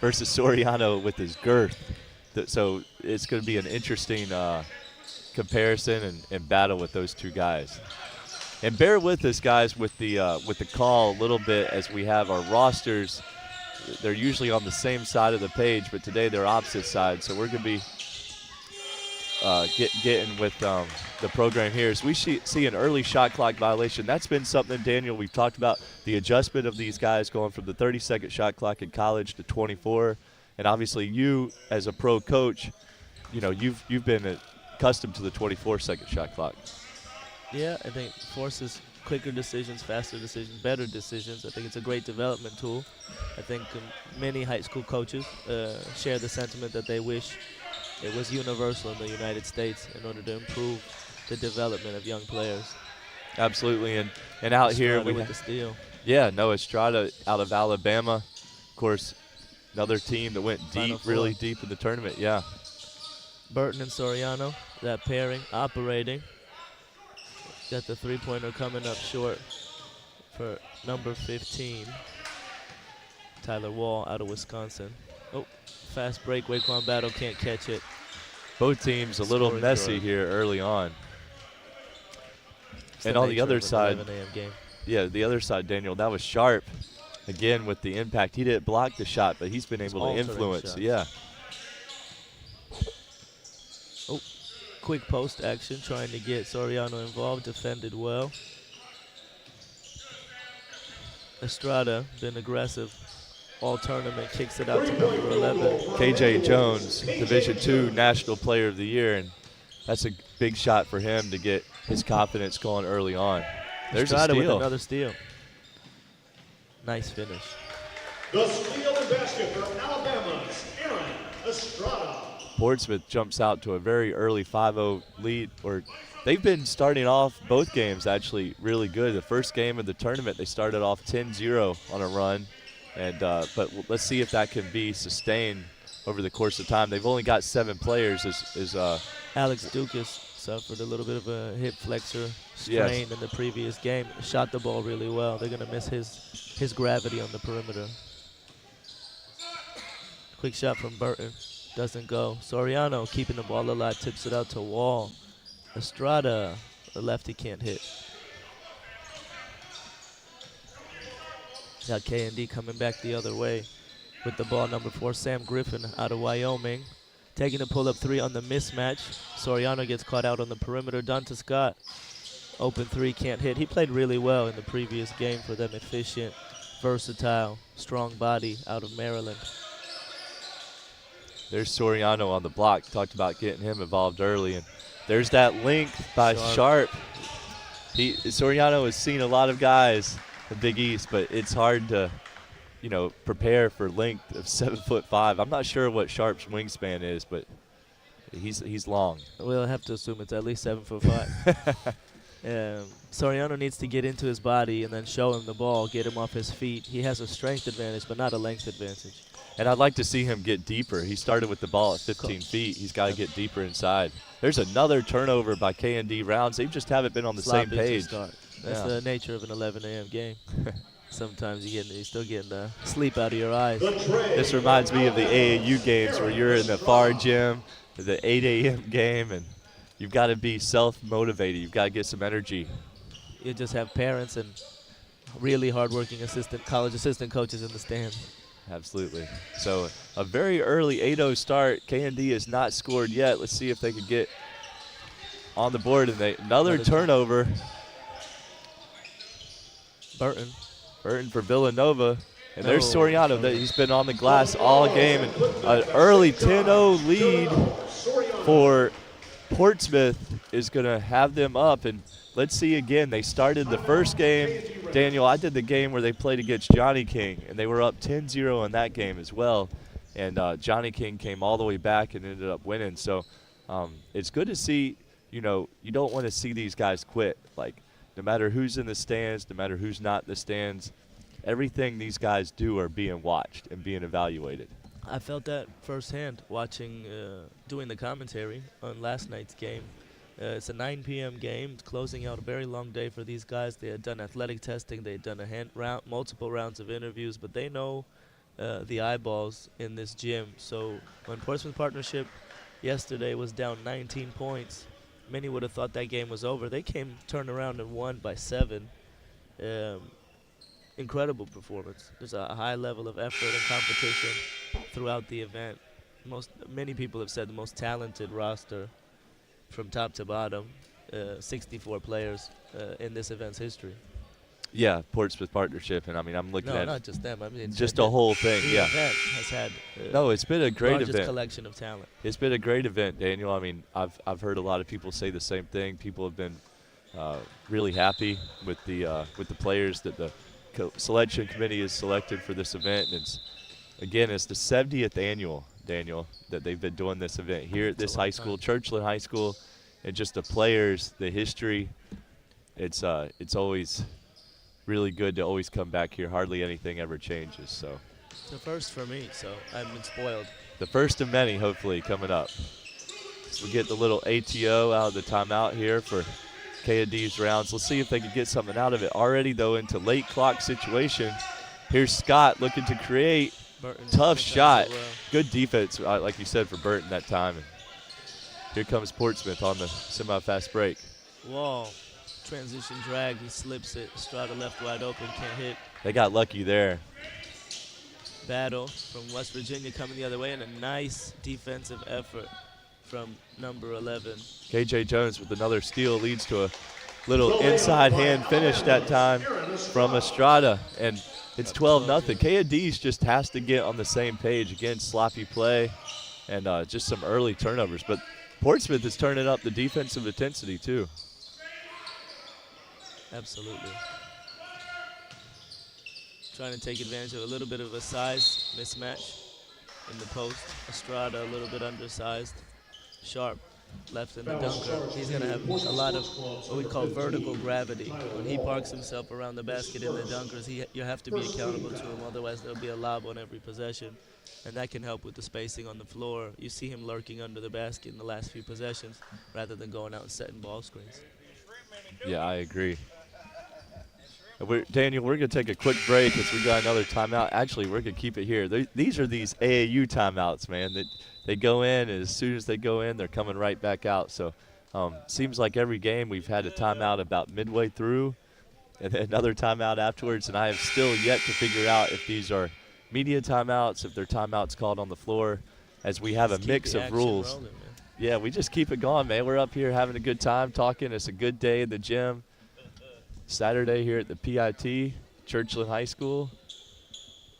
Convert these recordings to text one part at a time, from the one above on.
versus Soriano with his girth. So it's going to be an interesting comparison and battle with those two guys. And bear with us, guys, with the call a little bit as we have our rosters. They're usually on the same side of the page, but today they're opposite sides. So we're going to be getting with the program here. As we see an early shot clock violation, that's been something, Daniel, we've talked about, the adjustment of these guys going from the 30-second shot clock in college to 24. And obviously you, as a pro coach, you've been accustomed to the 24-second shot clock. Yeah, I think forces quicker decisions, faster decisions, better decisions. I think it's a great development tool. I think many high school coaches share the sentiment that they wish it was universal in the United States in order to improve the development of young players. Absolutely, and out Estrada here with the steal. Yeah, Noah Estrada out of Alabama. Of course, another team that went Final deep, really four. deep in the tournament, yeah. Burton and Soriano, that pairing operating. Got the three-pointer coming up short for number 15, Tyler Wall out of Wisconsin. Oh, fast break. Waquan Battle can't catch it. Both teams a little Scoring messy throw. here early on. It's And on the nature other of an side, 11 a.m. game. yeah, the other side, Daniel, that was Sharp. Again, with the impact. He didn't block the shot, but he's been able to altering influence. shots. Yeah. Oh, quick post action, trying to get Soriano involved. Defended well. Estrada been aggressive all tournament. Kicks it out to number 11. KJ Jones, Division II National Player of the Year, and that's a big shot for him to get his confidence going early on. There's Estrada a with steal. another steal. Nice finish. The steal and basket for Alabama's Aaron Estrada. Portsmouth jumps out to a very early 5-0 lead. Or they've been starting off both games actually really good. The first game of the tournament, they started off 10-0 on a run, and but let's see if that can be sustained over the course of time. They've only got 7 players. Alex Dukas suffered a little bit of a hip flexor strain in the previous game. Shot the ball really well. They're going to miss his gravity on the perimeter. Quick shot from Burton. Doesn't go. Soriano keeping the ball alive, tips it out to Wall. Estrada, the lefty can't hit. Got K&D coming back the other way with the ball, number 4, Sam Griffin out of Wyoming. Taking a pull-up 3 on the mismatch. Soriano gets caught out on the perimeter. Donta Scott, open 3, can't hit. He played really well in the previous game for them. Efficient, versatile, strong body out of Maryland. There's Soriano on the block. Talked about getting him involved early, and there's that length by Sharp. Soriano has seen a lot of guys in Big East, but it's hard to, prepare for length of 7'5". I'm not sure what Sharp's wingspan is, but he's long. We'll have to assume it's at least 7'5". Soriano needs to get into his body and then show him the ball, get him off his feet. He has a strength advantage, but not a length advantage. And I'd like to see him get deeper. He started with the ball at 15 feet. He's got to get deeper inside. There's another turnover by K&D Rounds. They just haven't been on the same page. That's the nature of an 11 a.m. game. Sometimes you're still getting the sleep out of your eyes. This reminds me of the AAU games where you're in the far gym, the 8 a.m. game, and you've got to be self-motivated. You've got to get some energy. You just have parents and really hardworking college assistant coaches in the stands. Absolutely. So a very early 8-0 start. K&D has not scored yet. Let's see if they can get on the board. And another turnover. Burton for Villanova. And there's Soriano. He's been on the glass all game. And an early 10-0 lead for Portsmouth is going to have them up. And let's see again. They started the first game. Daniel, I did the game where they played against Johnny King, and they were up 10-0 in that game as well. And Johnny King came all the way back and ended up winning. So it's good to see, you don't want to see these guys quit. Like, no matter who's in the stands, no matter who's not in the stands, everything these guys do are being watched and being evaluated. I felt that firsthand watching, doing the commentary on last night's game. It's a 9 p.m. game. It's closing out a very long day for these guys. They had done athletic testing. They had done multiple rounds of interviews, but they know the eyeballs in this gym. So when Portsmouth Partnership yesterday was down 19 points, many would have thought that game was over. They turned around and won by 7. Incredible performance. There's a high level of effort and competition throughout the event. Many people have said the most talented roster from top to bottom, 64 players in this event's history. Yeah, Portsmouth Partnership, and I mean, I'm looking No, at not just them. I mean, just a whole thing. the Yeah. event has had No, it's been a great largest event. collection of talent. It's been a great event, Daniel. I mean, I've heard a lot of people say the same thing. People have been really happy with the players that the selection committee has selected for this event. And it's the 70th annual, Daniel, that they've been doing this event here at this high school, Churchland High School, and just the players, the history. It's always really good to always come back here. Hardly anything ever changes. So It's a first for me, so I've been spoiled. the first of many, hopefully, coming up. So we get the little ATO out of the timeout here for K&D's rounds. Let's see if they can get something out of it. Already, though, into late clock situation. Here's Scott looking to create. Burton Tough defends shot. it well. Good defense, like you said, for Burton that time. And here comes Portsmouth on the semi-fast break. Wall. Transition drag. He slips it. Estrada left wide open. Can't hit. They got lucky there. Battle from West Virginia coming the other way, and a nice defensive effort from number 11. KJ Jones with another steal leads to a little inside hand finish that time from Estrada. And it's 12-0. K&D's just has to get on the same page. Again, sloppy play and just some early turnovers. But Portsmouth is turning up the defensive intensity, too. Absolutely. Trying to take advantage of a little bit of a size mismatch in the post. Estrada a little bit undersized. Sharp left in the dunker. He's going to have a lot of what we call vertical gravity. When he parks himself around the basket in the dunkers, you have to be accountable to him, otherwise there'll be a lob on every possession. And that can help with the spacing on the floor. You see him lurking under the basket in the last few possessions rather than going out and setting ball screens. Yeah, I agree. Daniel, we're going to take a quick break because we got another timeout. Actually, we're going to keep it here. These are these AAU timeouts, man. They go in, and as soon as they go in, they're coming right back out. So seems like every game we've had a timeout about midway through and then another timeout afterwards, and I have still yet to figure out if these are media timeouts, if they're timeouts called on the floor, as we have a mix of rules. Rolling, Yeah, we just keep it going, man. We're up here having a good time talking. It's a good day in the gym. Saturday here at the PIT, Churchland High School.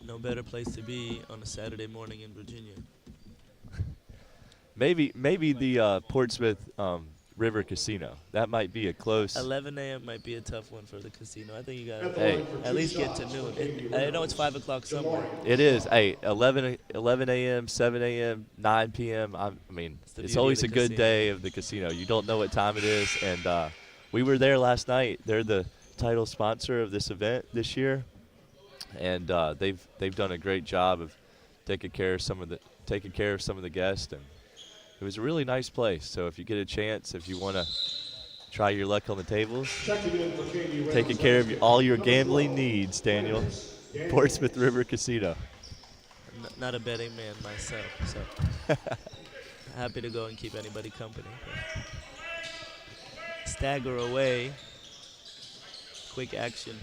no better place to be on a Saturday morning in Virginia. Maybe the Portsmouth River Casino. That might be a close. 11 a.m. might be a tough one for the casino. I think you got to Hey. at least get to noon. I know it's 5 o'clock somewhere. It is. Hey, 11 a.m., 7 a.m., 9 p.m. I mean, It's the it's beauty always of a the good casino. day of the casino. You don't know what time it is, and we were there last night. They're the title sponsor of this event this year, and they've done a great job of taking care of some of the guests, and it was a really nice place. So if you get a chance, if you want to try your luck on the tables, taking care of all your gambling needs, Daniel, Portsmouth River Casino. Not a betting man myself, so happy to go and keep anybody company. Stagger away. Quick action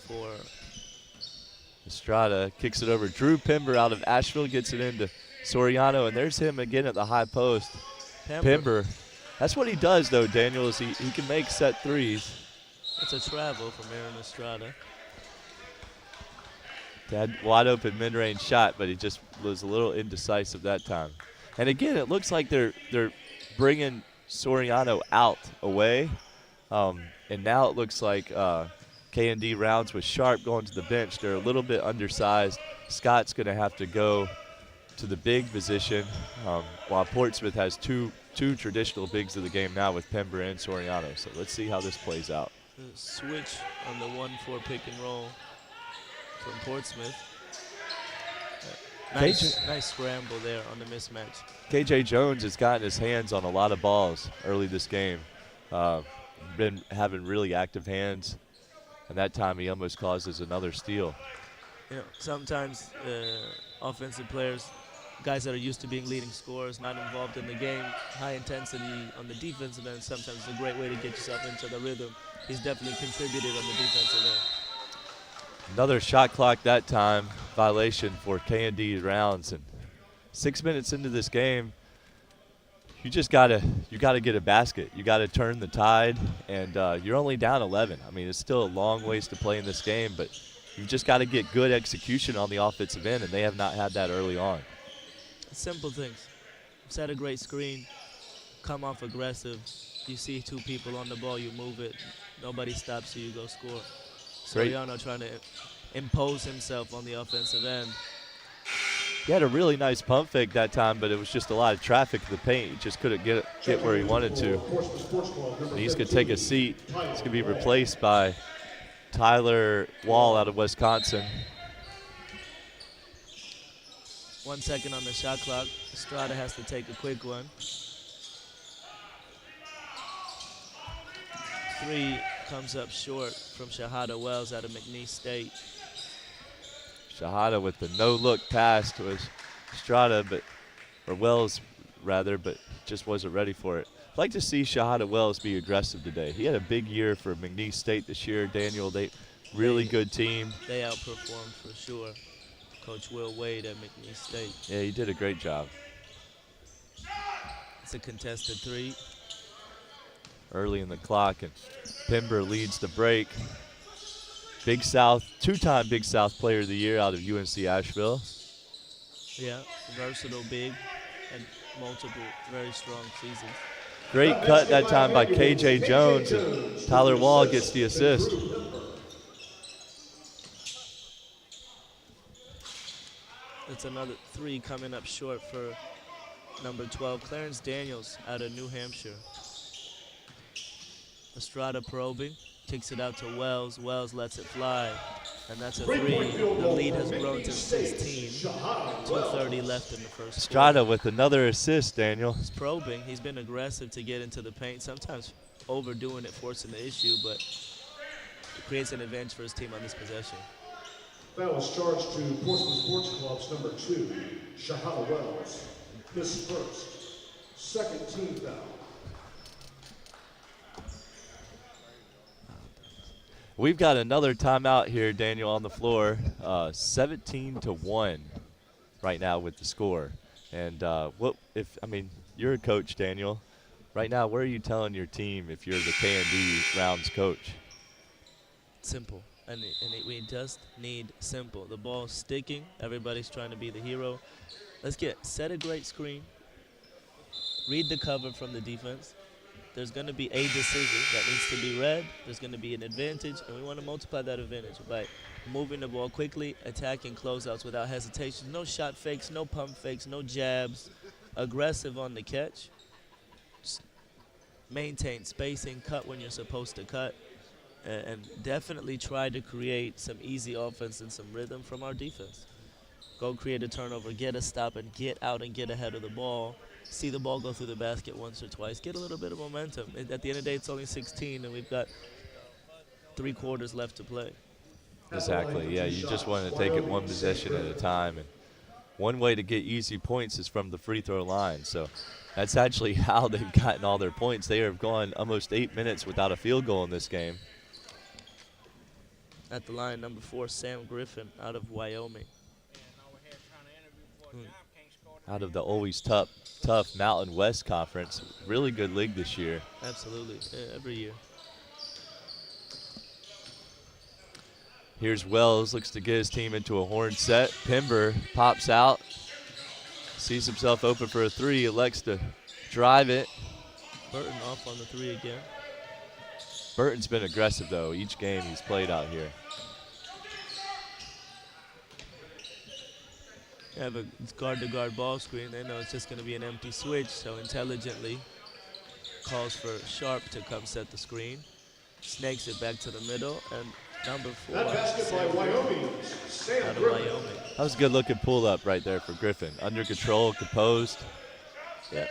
for Estrada kicks it over. Drew Pember out of Asheville gets it into Soriano, and there's him again at the high post. Pember. That's what he does, though, Daniel, is he can make set threes. It's a travel from Aaron Estrada. Had wide open mid-range shot, but he just was a little indecisive that time. And again, it looks like they're bringing Soriano out away, and now it looks like K&D rounds with Sharp going to the bench. They're a little bit undersized. Scott's going to have to go to the big position, while Portsmouth has two traditional bigs of the game now with Pember and Soriano. So let's see how this plays out. The switch on the 1-4 pick and roll from Portsmouth. Nice scramble there on the mismatch. KJ Jones has gotten his hands on a lot of balls early this game. Been having really active hands, and that time he almost causes another steal. Sometimes offensive players, guys that are used to being leading scorers, not involved in the game, high intensity on the defensive end, sometimes it's a great way to get yourself into the rhythm. He's definitely contributed on the defensive end. Another shot clock that time violation for K&D Rounds, and 6 minutes into this game, you gotta get a basket. You gotta turn the tide, and you're only down 11. I mean, it's still a long ways to play in this game, but you've just got to get good execution on the offensive end, and they have not had that early on. Simple things. Set a great screen, come off aggressive. You see two people on the ball, you move it. Nobody stops you, you go score. Great. Soriano trying to impose himself on the offensive end. He had a really nice pump fake that time, but it was just a lot of traffic in the paint. He just couldn't get where he wanted to. And he's going to take a seat. He's going to be replaced by Tyler Wall out of Wisconsin. 1 second on the shot clock. Estrada has to take a quick one. 3 comes up short from Shahada Wells out of McNeese State. Shahada with the no-look pass to Estrada, or Wells rather, but just wasn't ready for it. I'd like to see Shahada Wells be aggressive today. He had a big year for McNeese State this year, Daniel. Really good team. They outperformed for sure. Coach Will Wade at McNeese State. Yeah, he did a great job. It's a contested 3. Early in the clock, and Pember leads the break. Big South, 2-time Big South Player of the Year out of UNC Asheville. Yeah, versatile big and multiple very strong seasons. Great cut that time by KJ Jones, and Tyler Wall gets the assist. It's another 3 coming up short for number 12, Clarence Daniels out of New Hampshire. Estrada probing, kicks it out to Wells. Wells lets it fly, and that's a 3. The lead has grown to 16. 2:30 left in the first Estrada quarter. with another assist, Daniel. He's probing. He's been aggressive to get into the paint, sometimes overdoing it, forcing the issue, but it creates an advantage for his team on this possession. Foul is charged to Portsmouth Sports Club's number 2, Shahada Wells. His first. Second team foul. We've got another timeout here, Daniel, on the floor. 17-1 right now with the score. And you're a coach, Daniel. Right now, what are you telling your team if you're the K&D Rounds coach? Simple. We just need simple. The ball's sticking. Everybody's trying to be the hero. Let's set a great screen. Read the cover from the defense. There's going to be a decision that needs to be read. There's going to be an advantage, and we want to multiply that advantage by moving the ball quickly, attacking closeouts without hesitation. No shot fakes, no pump fakes, no jabs. Aggressive on the catch. Just maintain spacing, cut when you're supposed to cut, and definitely try to create some easy offense and some rhythm from our defense. Go create a turnover, get a stop, and get out and get ahead of the ball. See the ball go through the basket once or twice. Get a little bit of momentum. At the end of the day, it's only 16, and we've got 3 quarters left to play. Exactly, yeah. You just want to take it one possession at a time. And one way to get easy points is from the free throw line. So that's actually how they've gotten all their points. They have gone almost 8 minutes without a field goal in this game. At the line, number 4, Sam Griffin out of Wyoming. Out of the always tough Mountain West Conference. Really good league this year. Absolutely, every year. Here's Wells, looks to get his team into a horn set. Pember pops out, sees himself open for a 3, elects to drive it. Burton off on the 3 again. Burton's been aggressive, though, each game he's played out here. They have a guard-to-guard ball screen. They know it's just going to be an empty switch, so intelligently calls for Sharp to come set the screen. Snakes it back to the middle, and number 4, That basket by Wyoming, Sam out of Griffin. Wyoming. That was a good-looking pull-up right there for Griffin. Under control, composed. Yeah.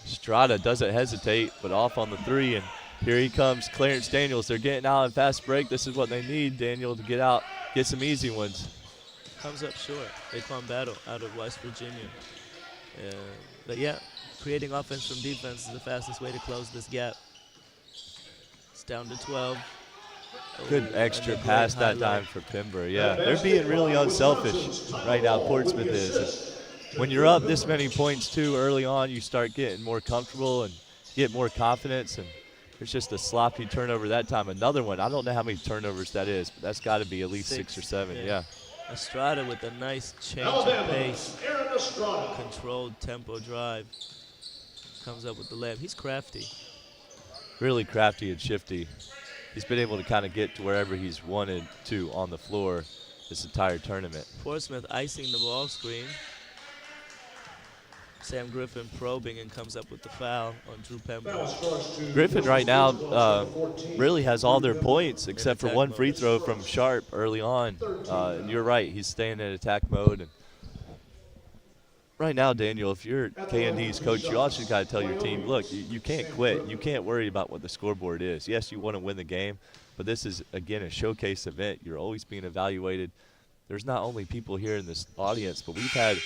Estrada doesn't hesitate, but off on the 3, and here he comes, Clarence Daniels. They're getting out in fast break. This is what they need, Daniel, to get out, get some easy ones. comes up short. Daquan Battle out of West Virginia. But yeah, creating offense from defense is the fastest way to close this gap. It's down to 12. Good Oh, extra and a pass great that time highlight. for Pember. Yeah, they're being really unselfish right now, Portsmouth is. When you're up this many points too early on, you start getting more comfortable and get more confidence. And there's just a sloppy turnover that time. Another one. I don't know how many turnovers that is, but that's got to be at least 6 or 7. Yeah. Estrada with a nice change of Alabama, pace. Aaron Estrada. Controlled tempo drive. Comes up with the layup. He's crafty. Really crafty and shifty. He's been able to kind of get to wherever he's wanted to on the floor this entire tournament. Portsmouth icing the ball screen. Sam Griffin probing and comes up with the foul on Drew Pember. Foul is charged to Griffin right now really has all their points In except for attack one mode. free throw from Sharp early on. And you're right, he's staying in attack mode. And right now, Daniel, if you're K&D's coach, you also got to tell your team, look, you can't quit. You can't worry about what the scoreboard is. Yes, you want to win the game, but this is, again, a showcase event. You're always being evaluated. There's not only people here in this audience, but we've had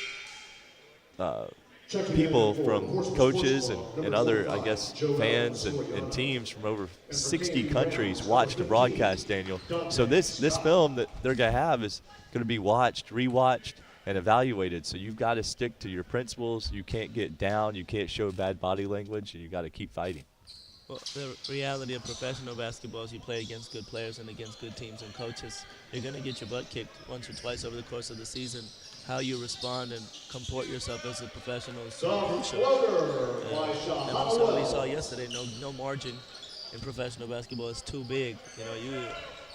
people from coaches and other, I guess, fans and teams from over 60 countries watch the broadcast, Daniel. So this film that they're going to have is going to be watched, rewatched, and evaluated. So you've got to stick to your principles. You can't get down. You can't show bad body language, and you got to keep fighting. Well, the reality of professional basketball is you play against good players and against good teams and coaches. You're going to get your butt kicked once or twice over the course of the season. How you respond and comport yourself as a professional is so crucial. And also, what we saw yesterday, no margin in professional basketball is too big.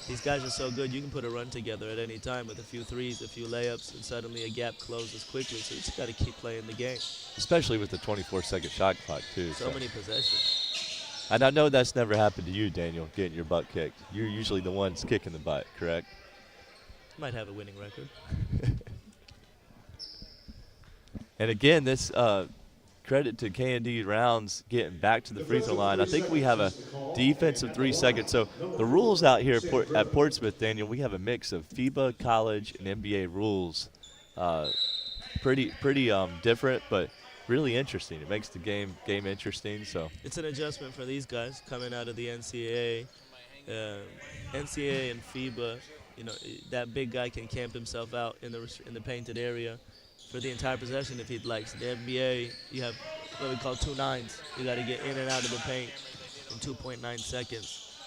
These guys are so good. You can put a run together at any time with a few threes, a few layups, and suddenly a gap closes quickly. So you just got to keep playing the game. Especially with the 24-second shot clock, too. So many possessions. And I know that's never happened to you, Daniel, getting your butt kicked. You're usually the ones kicking the butt, correct? Might have a winning record. And again, this credit to K&D Rounds getting back to the free throw line. I think we have a defensive 3 seconds. So the rules out here at Portsmouth, Daniel, we have a mix of FIBA, college, and NBA rules. Pretty different, but really interesting. It makes the game interesting. So It's an adjustment for these guys coming out of the NCAA. NCAA and FIBA, that big guy can camp himself out in the painted area for the entire possession if he likes. The NBA, you have what we call 2 nines. You got to get in and out of the paint in 2.9 seconds.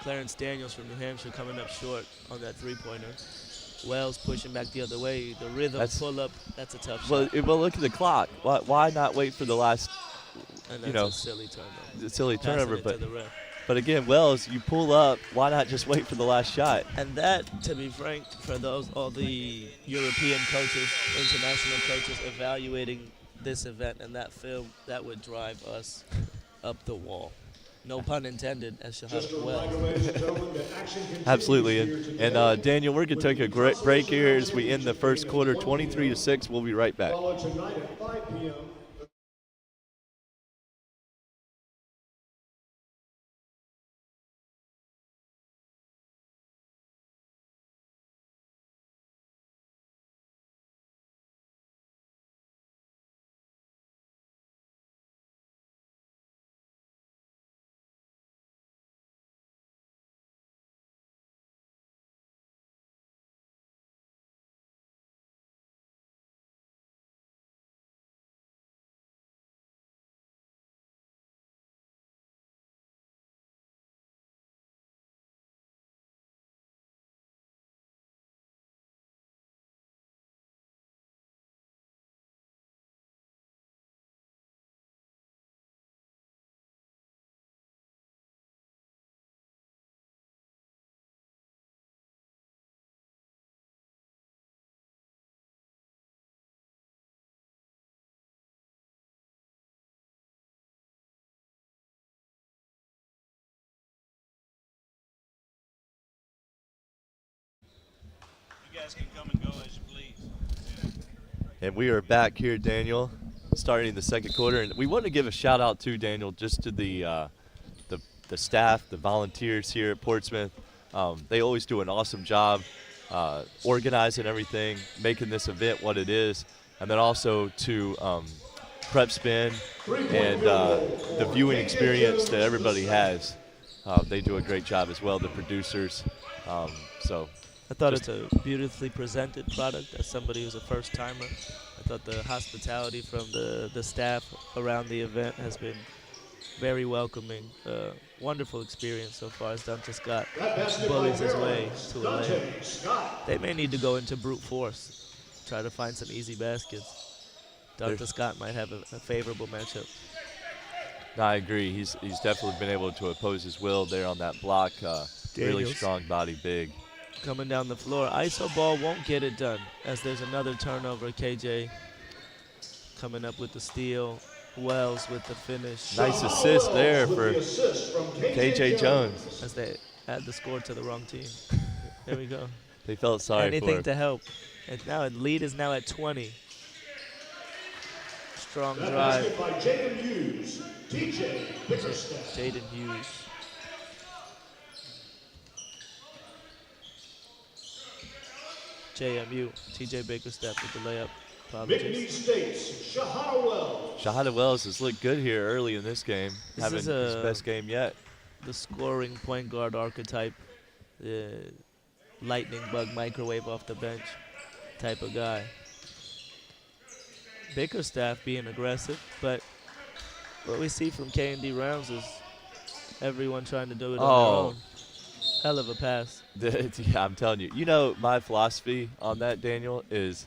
Clarence Daniels from New Hampshire coming up short on that three-pointer. Wells pushing back the other way. The rhythm pull-up, that's a tough shot. Well, look at the clock. Why not wait for the last, And that's a silly turnover. the silly Passing turnover? it to the ref. But again, Wells, you pull up. Why not just wait for the last shot? And that, to be frank, for all the European coaches, international coaches evaluating this event and that film, that would drive us up the wall. No pun intended, as Just a Shahada reminder, Wells. ladies and gentlemen, that action continues Absolutely. here today. And Daniel, we're going to take a great break here as we end the first quarter, 23-6. We'll be right back. Follow tonight at 5 p.m. You guys can come and go as you please. And we are back here, Daniel, starting the second quarter. And we want to give a shout out to Daniel, just to the staff, the volunteers here at Portsmouth. They always do an awesome job organizing everything, making this event what it is, and then also to Prep Spin and the viewing experience that everybody has. They do a great job as well, the producers. So I thought it's a beautifully presented product. As somebody who's a first timer, I thought the hospitality from the staff around the event has been very welcoming. Wonderful experience so far as Dante Scott bullies his way to a lane. They may need to go into brute force, try to find some easy baskets. Dante Scott might have a favorable matchup. No, I agree. He's definitely been able to oppose his will there on that block. Really Daniels. strong body, big. Coming down the floor, ISO ball won't get it done as there's another turnover. KJ coming up with the steal. Wells with the finish. Nice assist there for KJ Jones. As they add the score to the wrong team. There we go. They felt sorry for Anything him. to help. And now the lead is now at 20. Strong drive. By Jaden Hughes, TJ Bickerstaff. Jaden Hughes. JMU. TJ Bickerstaff with the layup. McNeese Apologies. State's Shahada Wells. Shahada Wells has looked good here early in this game, This having is his a- best game yet. The scoring point guard archetype. Lightning bug microwave off the bench type of guy. Bickerstaff being aggressive, but what we see from K&D Rounds is everyone trying to do it on their own. Hell of a pass. Yeah, I'm telling you. You know, my philosophy on that, Daniel, is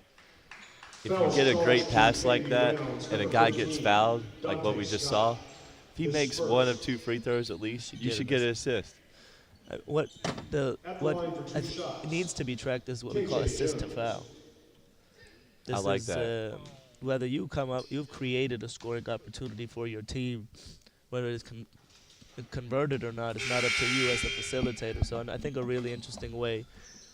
if you get a great pass like that and a guy gets fouled, like what we just saw, if he makes one of two free throws at least, you should get an assist. What needs to be tracked is what we call assist to foul. This I like is, that. Whether you come up, you've created a scoring opportunity for your team, whether it's converted or not, it's not up to you as the facilitator. So I think a really interesting way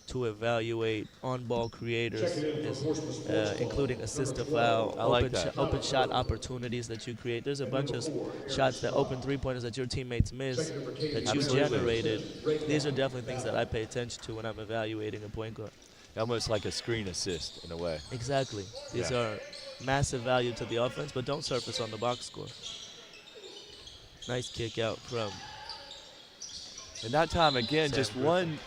to evaluate on-ball creators is including assist to foul, I like that. open shot opportunities that you create. There's a bunch of shots that open three-pointers that your teammates miss that you Absolutely. generated. These are definitely things that I pay attention to when I'm evaluating a point guard. Almost like a screen assist in a way. Exactly. These Yeah. are massive value to the offense, but don't surface on the box score. Nice kick out from And that time, again, Sam just Griffin. one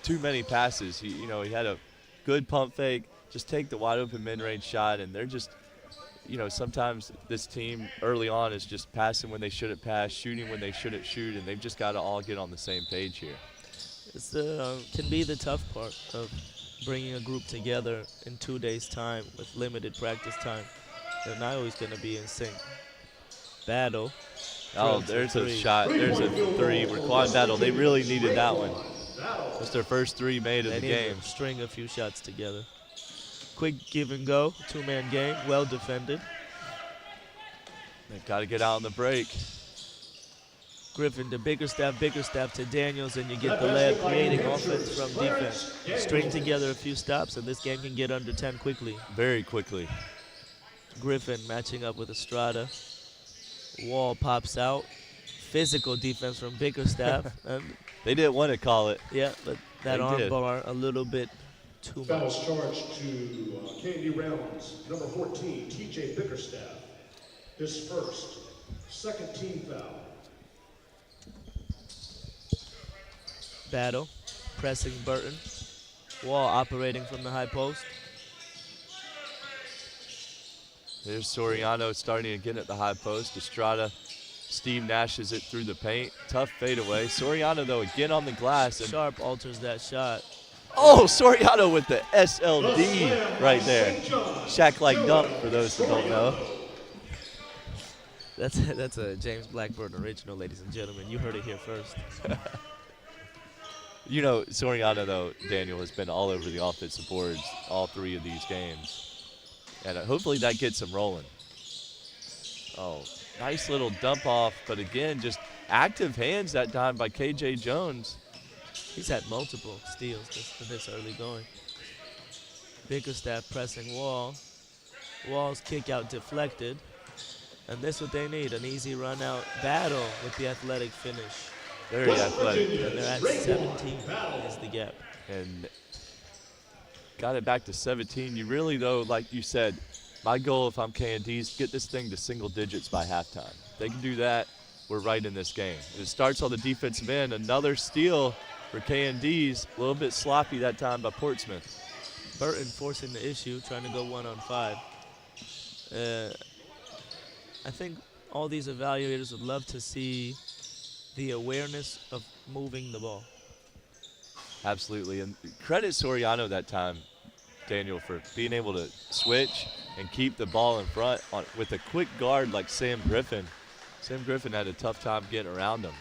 too many passes. He had a good pump fake, just take the wide open mid-range shot, and they're just, sometimes this team early on is just passing when they shouldn't pass, shooting when they shouldn't shoot, and they've just got to all get on the same page here. It's can be the tough part of bringing a group together in 2 days' time with limited practice time. They're not always going to be in sync. Battle. Oh, From there's a three. shot. There's a three. Raquan Battle. They really needed that one. That's their first three made of They the need game. to string a few shots together. Quick give and go, two-man game, well defended. They've got to get out on the break. Griffin to Bickerstaff to Daniels, and you get the layup, creating offense from defense. String together a few stops, and this game can get under 10 quickly. Very quickly. Griffin matching up with Estrada. Wall pops out. Physical defense from Bickerstaff. And They didn't want to call it. yeah, but that They arm did. bar a little bit too much. Fouls charged to Candy Rounds, number 14, TJ Bickerstaff. His first, second team foul. Battle, pressing Burton. Wall operating from the high post. There's Soriano starting to get at the high post. Estrada, Steve Nashes it through the paint. Tough fadeaway. Soriano, though, again on the glass. And Sharp alters that shot. oh, Soriano with the SLD right there. Shaq-like dunk, for those who don't know. That's a James Blackburn original, ladies and gentlemen. You heard it here first. Soriano, though, Daniel, has been all over the offensive boards all three of these games. And hopefully that gets him rolling. Oh, nice little dump off. But again, just active hands that time by KJ Jones. He's had multiple steals this early going. Bickerstaff pressing Wall. Wall's kick out deflected. And this is what they need, an easy run out battle with the athletic finish. Very athletic. And they're at 17 is the gap. And got it back to 17. You really, though, like you said, my goal if I'm K&D is get this thing to single digits by halftime. If they can do that, we're right in this game. It starts on the defensive end. Another steal for K&D's. A little bit sloppy that time by Portsmouth. Burton forcing the issue, trying to go 1-on-5. I think all these evaluators would love to see the awareness of moving the ball. Absolutely. And credit Soriano that time, Daniel, for being able to switch and keep the ball in front with a quick guard like Sam Griffin. Sam Griffin had a tough time getting around him.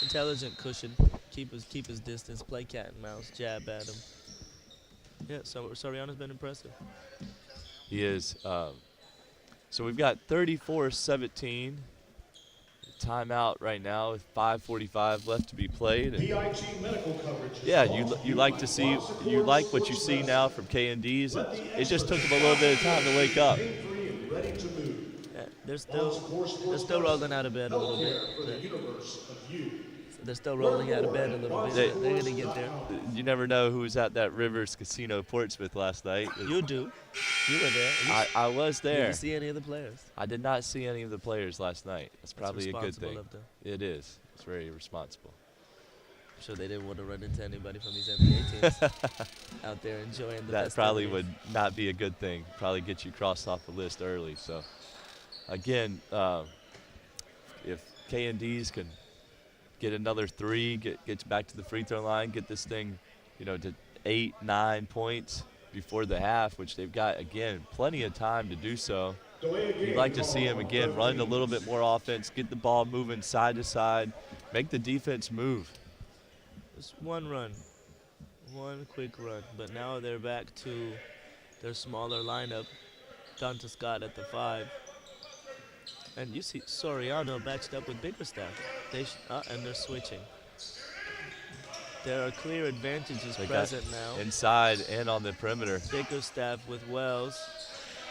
Intelligent cushion, keep his distance, play cat and mouse, jab at him. Yeah, so Soriano's been impressive. He is. So we've got 34-17. Timeout right now with 5:45 left to be played. And PIG medical coverage. yeah, you like to see, you like what you see now from K&D's. It just took them a little bit of time to wake up. Ready to move. Yeah, they're still rolling out of bed a little bit. For the universe of you. They're still rolling out of bed a little bit. They're gonna get there. You never know who was at that Rivers Casino Portsmouth last night. You do. You were there. I was Did there. you see any of the players? I did not see any of the players last night. That's probably a good responsible thing. of them. It is. It's very responsible. I'm sure they didn't want to run into anybody from these NBA teams out there enjoying the That probably festivities. would not be a good thing. Probably get you crossed off the list early. So, again, if K&D's can get another three, gets back to the free throw line, get this thing, to 8-9 points before the half, which they've got, again, plenty of time to do so. You'd like to see him, again, run a little bit more offense, get the ball moving side to side, make the defense move. Just one run, one quick run. But now they're back to their smaller lineup. Donta Scott at the 5. And you see Soriano matched up with Bickerstaff. And they're switching. There are clear advantages They got present now. inside and on the perimeter. Bickerstaff with Wells.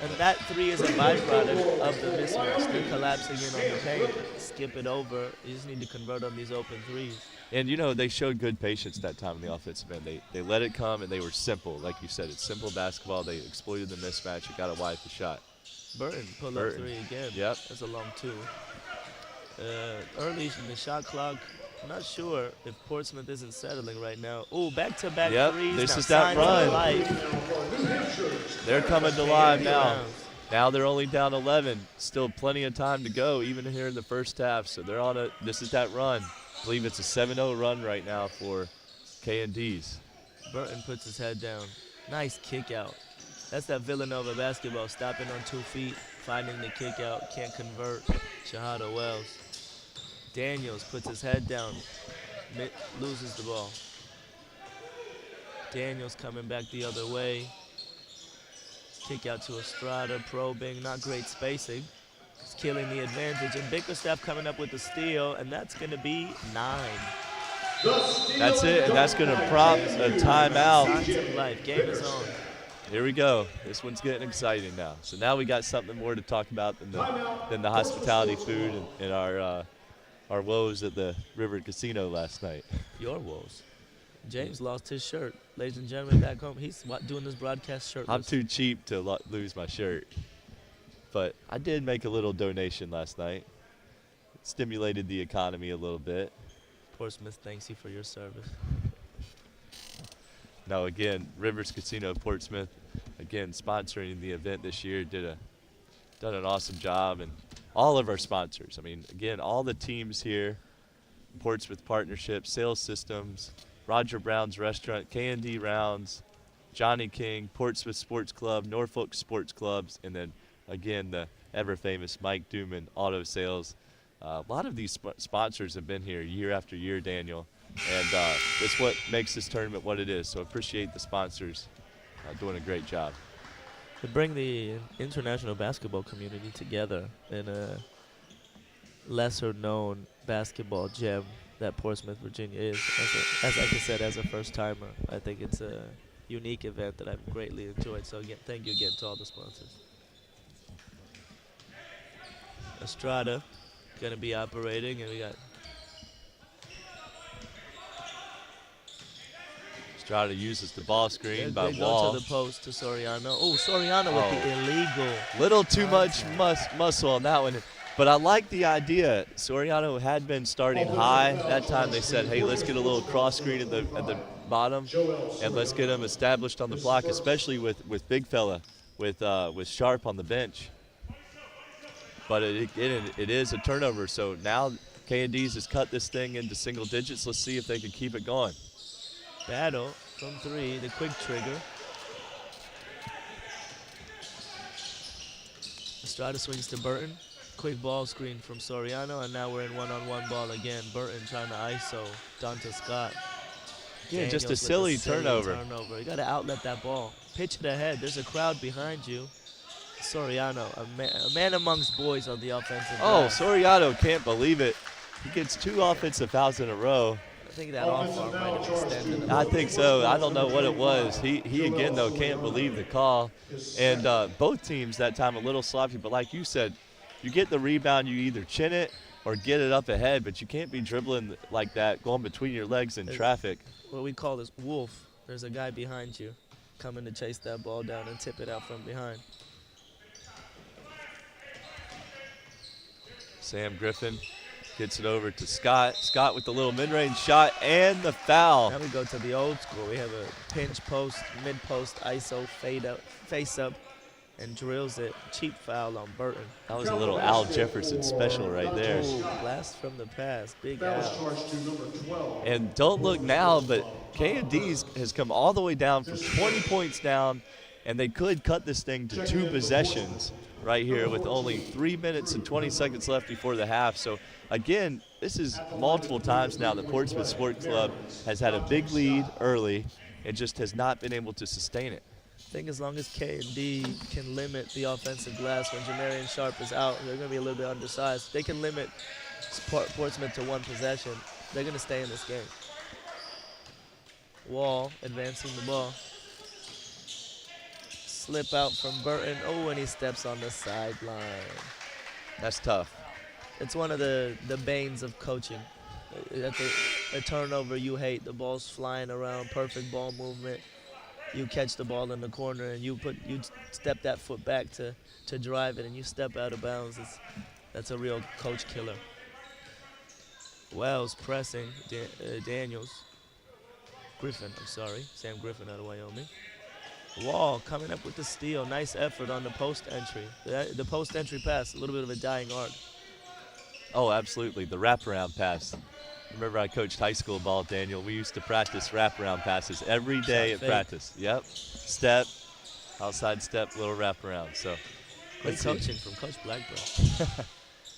And that 3 is a byproduct of the mismatch. They're collapsing in on the paint. Skip it over. You just need to convert on these open threes. And, they showed good patience that time in the offensive end. They let it come, and they were simple. Like you said, it's simple basketball. They exploited the mismatch. It got a wide shot. Burton pull up Burton. 3 again. Yep. That's a long 2. Early in the shot clock. I'm not sure if Portsmouth isn't settling right now. Ooh, back-to-back Yep, threes. this now. is that Signs of run. life. They're coming to life now. Rounds. Now they're only down 11. Still plenty of time to go, even here in the first half. So they're on this is that run. I believe it's a 7-0 run right now for K&D's. Burton puts his head down. Nice kick out. That's that Villanova basketball, stopping on 2 feet, finding the kick out, can't convert. Shahada Wells. Daniels puts his head down, loses the ball. Daniels coming back the other way. Kick out to Estrada, probing, not great spacing. It's killing the advantage, and Bickerstaff coming up with the steal, and that's gonna be 9. That's it, and that's going to prompt a timeout. Signs of life, game is on. Here we go. This one's getting exciting now. So now we got something more to talk about than the hospitality food and our woes at the River Casino last night. Your woes. James lost his shirt. Ladies and gentlemen, back home, he's doing this broadcast shirtless. I'm too cheap to lose my shirt. But I did make a little donation last night. It stimulated the economy a little bit. Portsmouth thanks you for your service. Now, again, Rivers Casino Portsmouth, again, sponsoring the event this year, done an awesome job. And all of our sponsors, again, all the teams here, Portsmouth Partnership, Sales Systems, Roger Brown's Restaurant, K&D Rounds, Johnny King, Portsmouth Sports Club, Norfolk Sports Clubs, and then, again, the ever-famous Mike Duman Auto Sales. A lot of these sponsors have been here year after year, Daniel, and that's what makes this tournament what it is. So appreciate the sponsors doing a great job. To bring the international basketball community together in a lesser-known basketball gem that Portsmouth, Virginia is. As like I said, as a first-timer, I think it's a unique event that I've greatly enjoyed. So again, thank you again to all the sponsors. Estrada going to be operating, and we got Estrada uses the ball screen by They go Wall. to the post to Soriano. Oh, Soriano with the illegal. Little too much contact. muscle on that one. But I like the idea. Soriano had been starting high. That time they said, hey, let's get a little cross screen at the bottom, and let's get him established on the block, especially with big fella, with Sharp on the bench. But it is a turnover. So now K&D's has cut this thing into single digits. Let's see if they can keep it going. Battle from 3, the quick trigger. Estrada swings to Burton. Quick ball screen from Soriano, and now we're in one-on-one ball again. Burton trying to ISO Dante Scott. Yeah, just a Daniels with silly turnover. You got to outlet that ball. Pitch it ahead. There's a crowd behind you. Soriano, a man amongst boys on the offensive Oh, line. Soriano can't believe it. He gets 2 offensive fouls in a row. I think that off arm might have extended. I think so. I don't know what it was. He again, though, can't believe the call. And both teams that time a little sloppy. But like you said, you get the rebound, you either chin it or get it up ahead. But you can't be dribbling like that, going between your legs in traffic. What we call this wolf. There's a guy behind you coming to chase that ball down and tip it out from behind. Sam Griffin gets it over to Scott. Scott with the little mid-range shot and the foul. Now we go to the old school. We have a pinch post, mid-post, ISO, fade up, face up, and drills it. Cheap foul on Burton. That was a little Al Jefferson special right there. Ooh, blast from the pass. Big Foul is Al. charged to number 12. And don't look now, but K&D's has come all the way down from 20 points down, and they could cut this thing to 2 possessions right here with only 3 minutes and 20 seconds left before the half. So again, this is multiple times now that Portsmouth Sports Club has had a big lead early and just has not been able to sustain it. I think as long as K&D can limit the offensive glass when Jamarian Sharp is out, they're going to be a little bit undersized. They can limit Portsmouth to 1 possession. They're going to stay in this game. Wall advancing the ball. Slip out from Burton. Oh, and he steps on the sideline. That's tough. It's one of the banes of coaching. A turnover you hate. The ball's flying around, perfect ball movement. You catch the ball in the corner and you step that foot back to drive it, and you step out of bounds. That's a real coach killer. Wells pressing Sam Griffin out of Wyoming. Wall coming up with the steal. Nice effort on the post entry. The post entry pass, a little bit of a dying art. Oh, absolutely. The wraparound pass. Remember I coached high school ball, Daniel. We used to practice wraparound passes every day Shot at fake. practice. Yep. Step, outside step, little wraparound. So Great let's see. coaching from Coach Blackburn.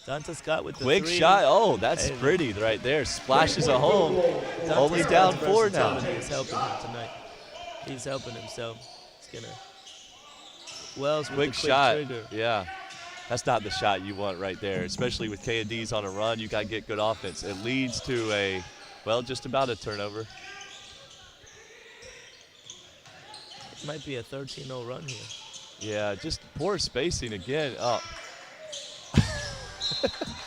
Dante Scott with the Quick 3. shot. Oh, that's Hey. pretty right there. Splashes a home. Dante Only Scott's down 4 now. versatility is helping him tonight. He's helping himself. He's gonna. Wells with Quick the quick shot. trigger. Yeah. That's not the shot you want right there, especially with K&D's on a run. You got to get good offense. It leads to just about a turnover. It might be a 13-0 run here. Yeah, just poor spacing again. Oh,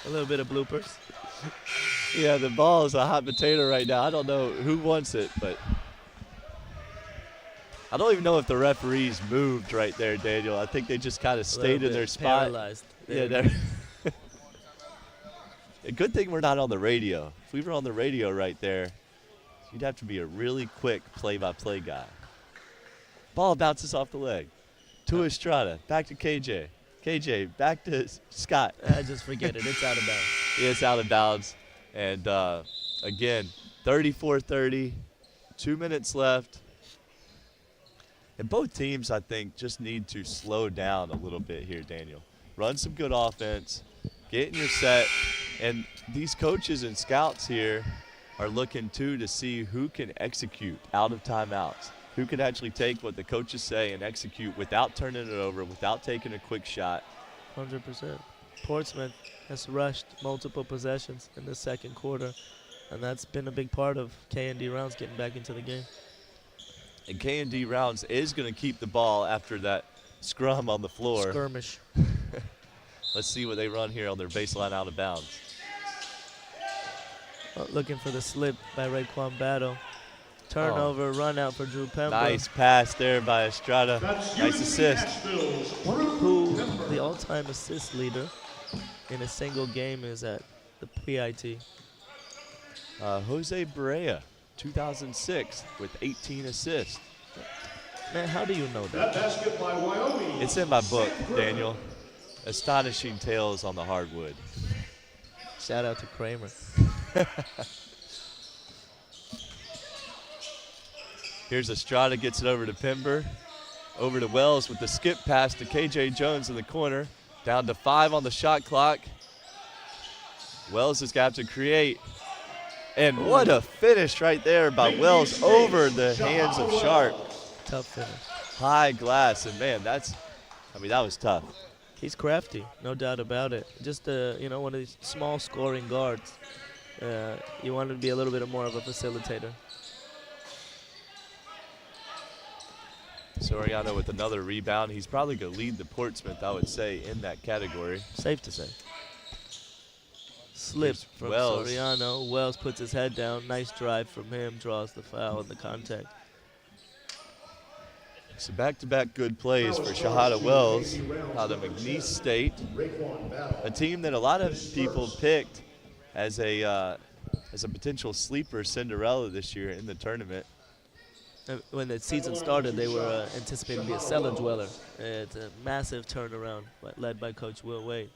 A little bit of bloopers. yeah, the ball is a hot potato right now. I don't know who wants it, but I don't even know if the referees moved right there, Daniel. I think they just kind of A little stayed in bit their spot. Paralyzed. Yeah, they're a good thing we're not on the radio. If we were on the radio right there, you'd have to be a really quick play-by-play guy. Ball bounces off the leg. To Estrada. Back to KJ. KJ, back to Scott. Just forget it. It's out of bounds. Yeah, it's out of bounds. And again, 34-30, 2 minutes left. And both teams, I think, just need to slow down a little bit here, Daniel. Run some good offense, get in your set. And these coaches and scouts here are looking, too, to see who can execute out of timeouts, who can actually take what the coaches say and execute without turning it over, without taking a quick shot. 100%. Portsmouth has rushed multiple possessions in the second quarter, and that's been a big part of K&D Rounds getting back into the game. And K&D Rounds is going to keep the ball after that scrum on the floor. Skirmish. Let's see what they run here on their baseline out of bounds. Looking for the slip by Raekwon Battle. Turnover, run out for Drew Pember. Nice pass there by Estrada. That's Nice UNC assist. Asheville's Drew Who Pember. the all-time assist leader in a single game is at the PIT. Jose Barea, 2006, with 18 assists. Man, how do you know that? That basket by Wyoming. It's in my book, Daniel. Astonishing Tales on the Hardwood. Shout out to Kramer. Here's Estrada, gets it over to Pember. Over to Wells with the skip pass to KJ Jones in the corner. Down to 5 on the shot clock. Wells has got to create. And what a finish right there by Wells over the hands of Sharp. Tough finish. High glass, and man, that was tough. He's crafty, no doubt about it. Just one of these small scoring guards. You want to be a little bit more of a facilitator. Soriano with another rebound. He's probably going to lead the Portsmouth, I would say, in that category. Safe to say. Slip Here's from Wells. Soriano. Wells puts his head down. Nice drive from him. Draws the foul and the contact. So back-to-back good plays for Shahada Wells out of McNeese State, a team that a lot of people picked as a potential sleeper Cinderella this year in the tournament. When the season started, they were anticipated to be a cellar dweller. It's a massive turnaround led by Coach Will Wade.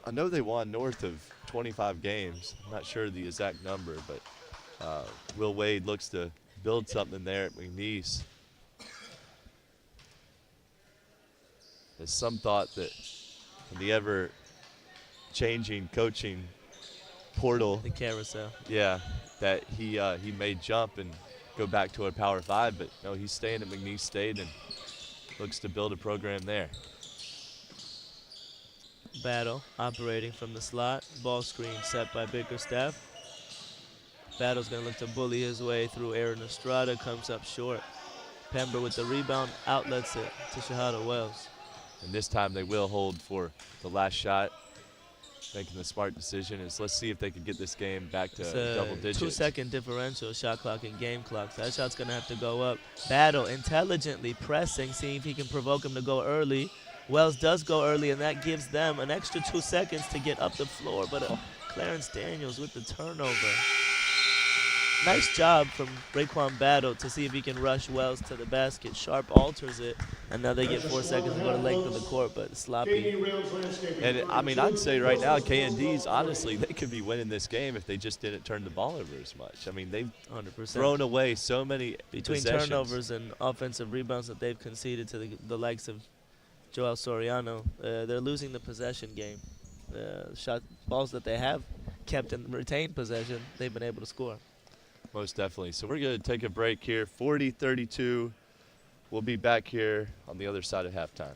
I know they won north of 25 games. I'm not sure the exact number, but Will Wade looks to build something there at McNeese. There's some thought that in the ever-changing coaching portal, The carousel. yeah, that he may jump and go back to a Power 5, but no, he's staying at McNeese State and looks to build a program there. Battle operating from the slot. Ball screen set by Bickerstaff. Battle's going to look to bully his way through Aaron Estrada. Comes up short. Pember with the rebound. Outlets it to Shahada Wells. And this time they will hold for the last shot. Making the smart decision is let's see if they can get this game back to It's a double digits. 2-second differential, shot clock and game clock. So that shot's going to have to go up. Battle intelligently pressing, seeing if he can provoke him to go early. Wells does go early, and that gives them an extra 2 seconds to get up the floor. But Clarence Daniels with the turnover. Nice job from Raekwon Battle to see if he can rush Wells to the basket. Sharp alters it, and now they get 4 seconds to go to length of the court, but sloppy. And I mean, I'd say right now, KND's, honestly, they could be winning this game if they just didn't turn the ball over as much. I mean, they've 100%. thrown away so many Between possessions. turnovers and offensive rebounds that they've conceded to the likes of Joel Soriano, they're losing the possession game. Balls that they have kept and retained possession, they've been able to score. Most definitely. So we're going to take a break here, 40-32. We'll be back here on the other side of halftime.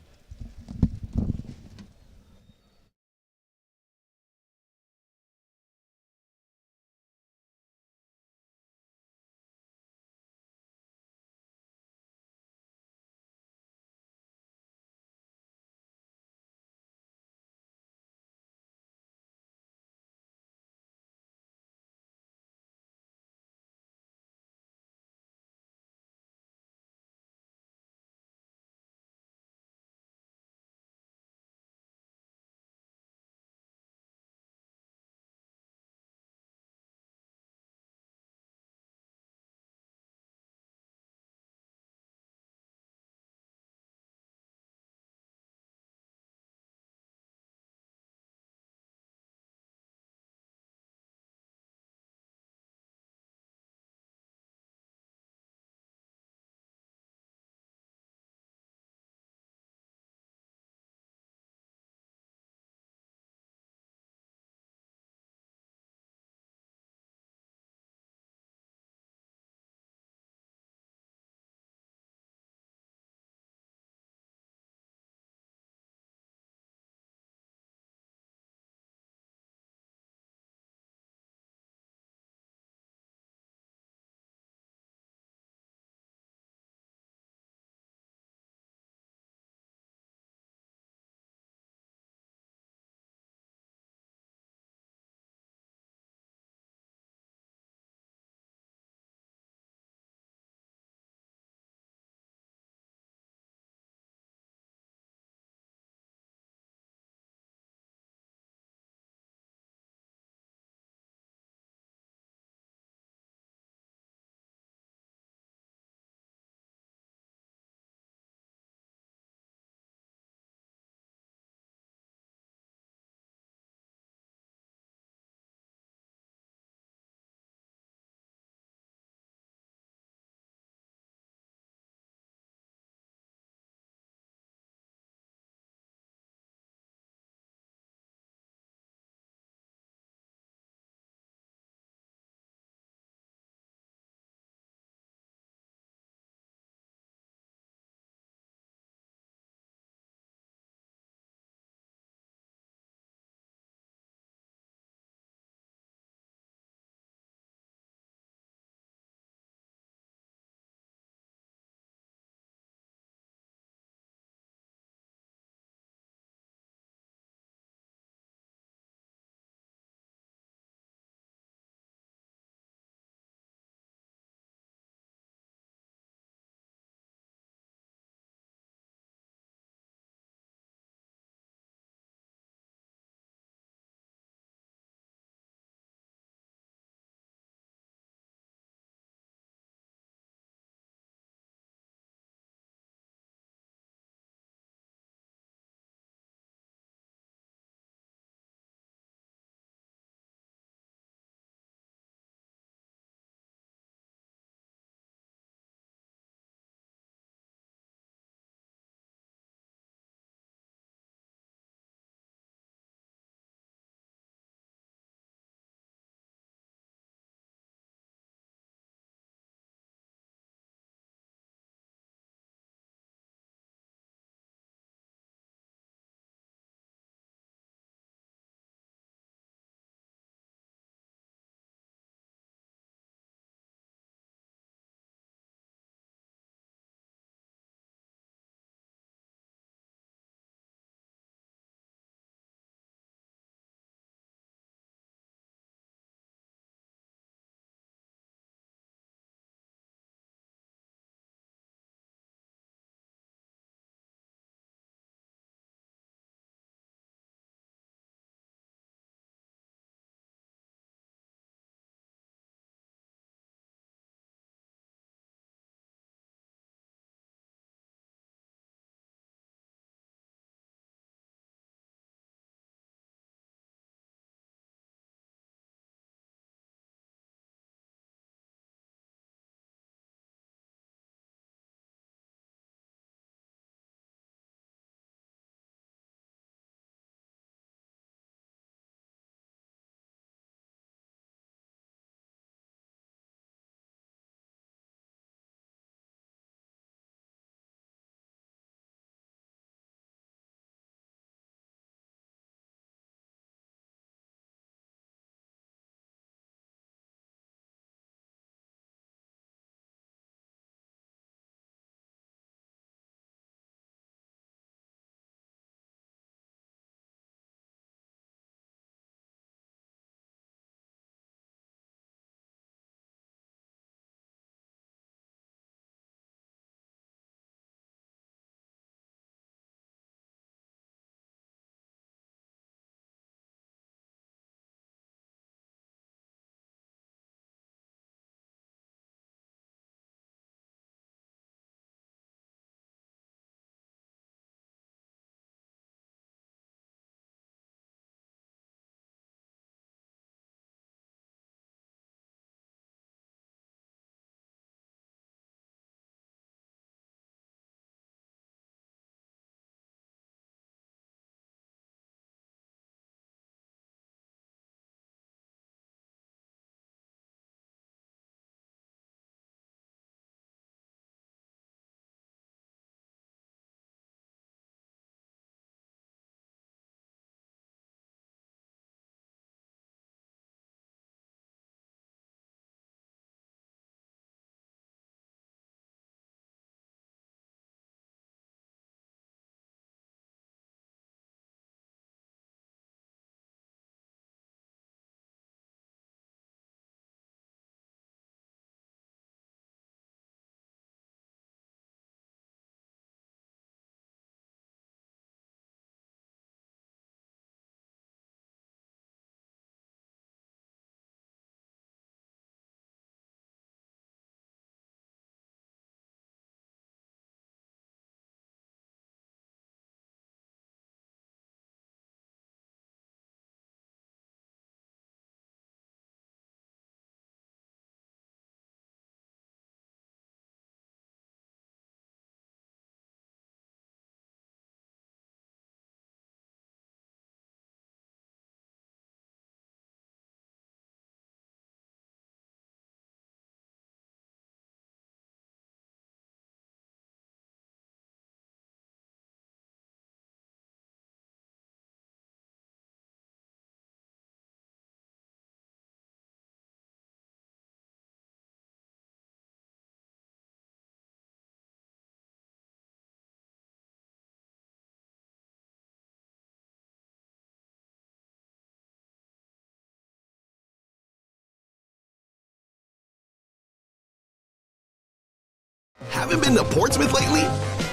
Haven't been to Portsmouth lately?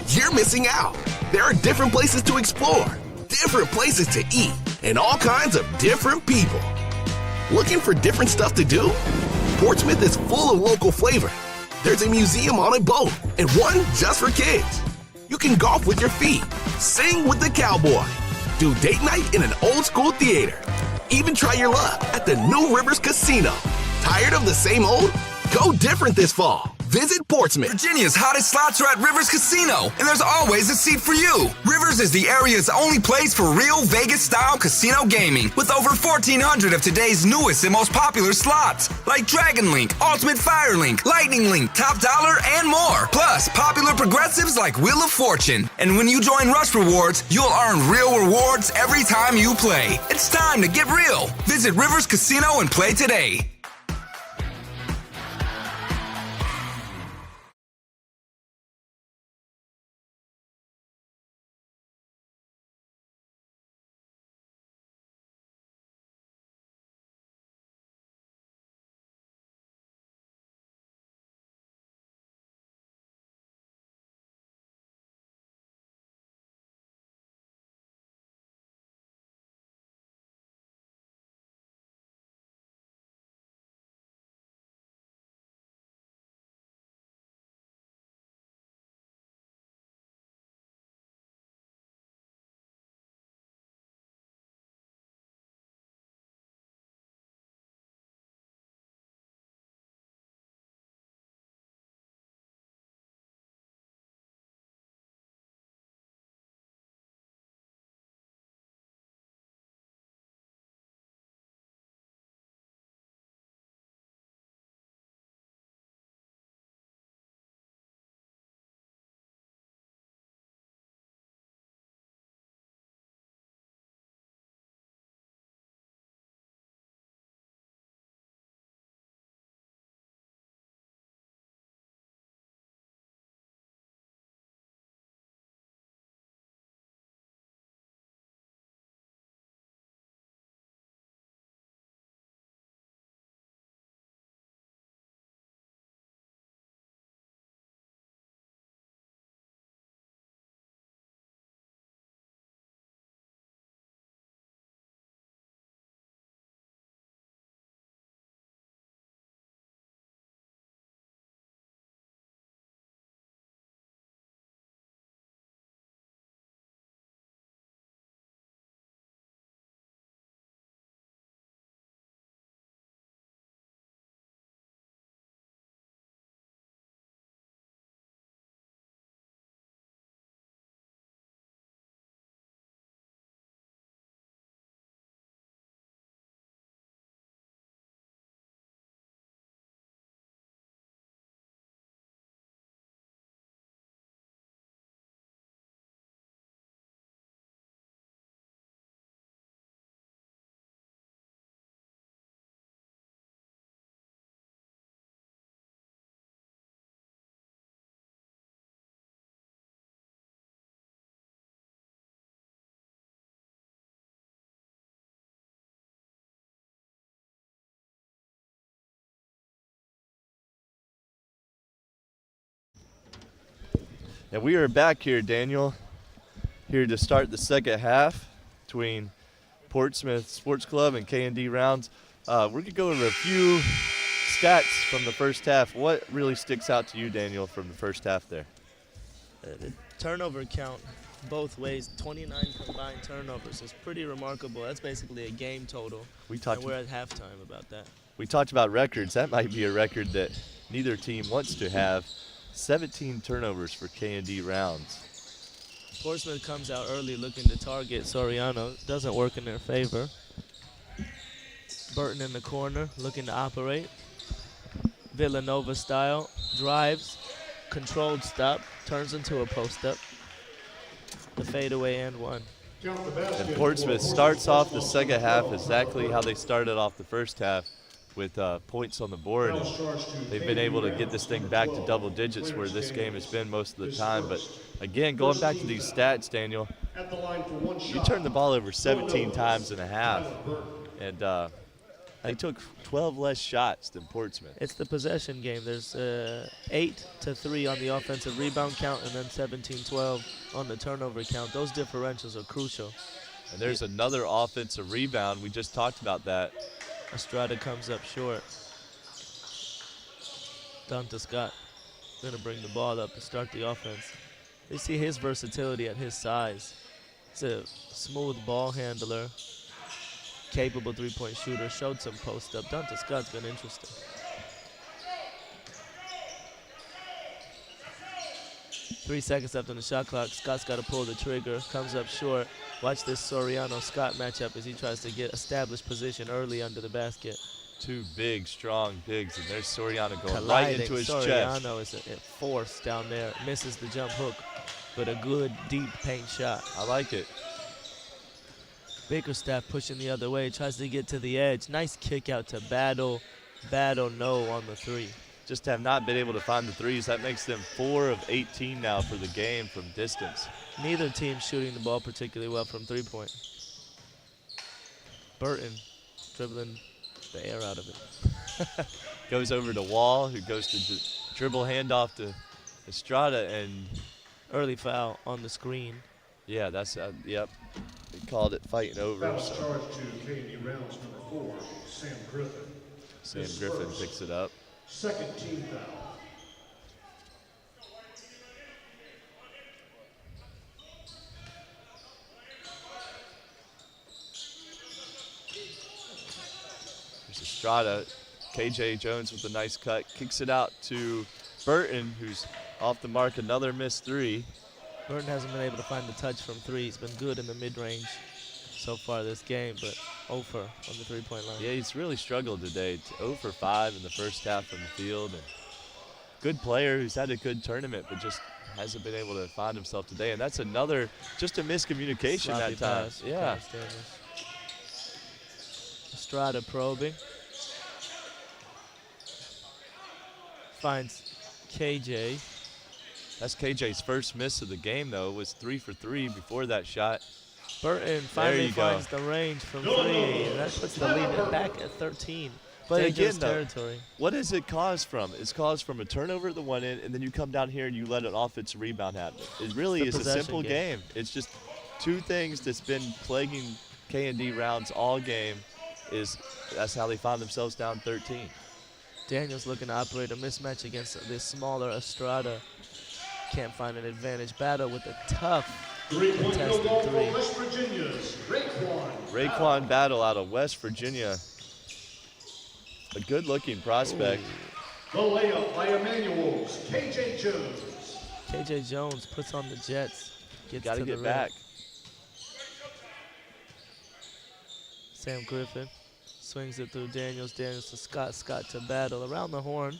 You're missing out. There are different places to explore, different places to eat, and all kinds of different people. Looking for different stuff to do? Portsmouth is full of local flavor. There's a museum on a boat and one just for kids. You can golf with your feet, sing with the cowboy, do date night in an old school theater, even try your luck at the New Rivers Casino. Tired of the same old? Go different this fall. Visit Portsmouth. Virginia's hottest slots are at Rivers Casino, and there's always a seat for you. Rivers is the area's only place for real Vegas-style casino gaming, with over 1,400 of today's newest and most popular slots, like Dragon Link, Ultimate Fire Link, Lightning Link, Top Dollar, and more. Plus, popular progressives like Wheel of Fortune. And when you join Rush Rewards, you'll earn real rewards every time you play. It's time to get real. Visit Rivers Casino and play today. And we are back here, Daniel, here to start the second half between Portsmouth Sports Club and K&D Rounds. We're going to go over a few stats from the first half. What really sticks out to you, Daniel, from the first half there? The turnover count both ways, 29 combined turnovers. It's pretty remarkable. That's basically a game total. And we're at halftime about that. We talked about records. That might be a record that neither team wants to have. 17 turnovers for K&D Rounds. Portsmouth comes out early looking to target Soriano. Doesn't work in their favor. Burton in the corner looking to operate. Villanova style. Drives. Controlled stop. Turns into a post-up. The fadeaway and one. And Portsmouth starts off the second half exactly how they started off the first half, with points on the board. And they've been able to get this thing back to double digits where this game has been most of the time. But again, going back to these stats, Daniel, you turned the ball over 17 times and a half. And They took 12 less shots than Portsmouth. It's the possession game. There's 8-3 on the offensive rebound count and then 17-12 on the turnover count. Those differentials are crucial. And there's another offensive rebound. We just talked about that. Estrada comes up short. Donta Scott going to bring the ball up to start the offense. They see his versatility at his size. He's a smooth ball handler, capable three-point shooter, showed some post up. Donta Scott's been interesting. Three seconds left on the shot clock. Scott's got to pull the trigger, comes up short. Watch this Soriano-Scott matchup as he tries to get established position early under the basket. Two big, strong bigs, and there's Soriano going Colliding. right into his chest. Soriano is a force down there. Misses the jump hook, but a good deep paint shot. I like it. Bickerstaff pushing the other way, tries to get to the edge. Nice kick out to Battle. Battle no on the three. Just have not been able to find the threes. That makes them 4 of 18 now for the game from distance. Neither team shooting the ball particularly well from three-point. Burton dribbling the air out of it. Goes over to Wall, who goes to dribble handoff to Estrada, and Early foul on the screen. yeah, that's yep. They called it fighting over. Foul So charged to K&D Rounds number 4, Sam Griffin. Sam His Griffin first. picks it up. Second team foul. There's Estrada. KJ Jones with a nice cut. Kicks it out to Burton, who's off the mark. Another missed three. Burton hasn't been able to find the touch from three. He's been good in the mid-range so far this game, but 0 for on the three-point line. Yeah, he's really struggled today. 0 for 5 in the first half from the field. And good player who's had a good tournament, but just hasn't been able to find himself today. And that's another, just a miscommunication Sloppy that time. pass, Yeah. Thomas Daniels. Estrada probing. Finds KJ. That's KJ's first miss of the game, though. It was 3 for 3 before that shot. Burton finally you go. finds the range from three. And that puts the lead back at 13. But Dangerous again, though, territory. what is it caused from? It's caused from a turnover at the one end, and then you come down here and you let an offensive rebound happen. It really It's is the a possession simple game. game. It's just two things that's been plaguing K&D Rounds all game. That's how they find themselves down 13. Daniels looking to operate a mismatch against this smaller Estrada. Can't find an advantage. Battle with a tough Three-point contested field goal for three. West Virginia's Raekwon. Raekwon Battle out of West Virginia. A good-looking prospect. The layup by Emmanuel's KJ Jones. KJ Jones puts on the Jets. Gets Got to to the get rim. back. Sam Griffin swings it through Daniels. Daniels to Scott. Scott to Battle. Around the horn.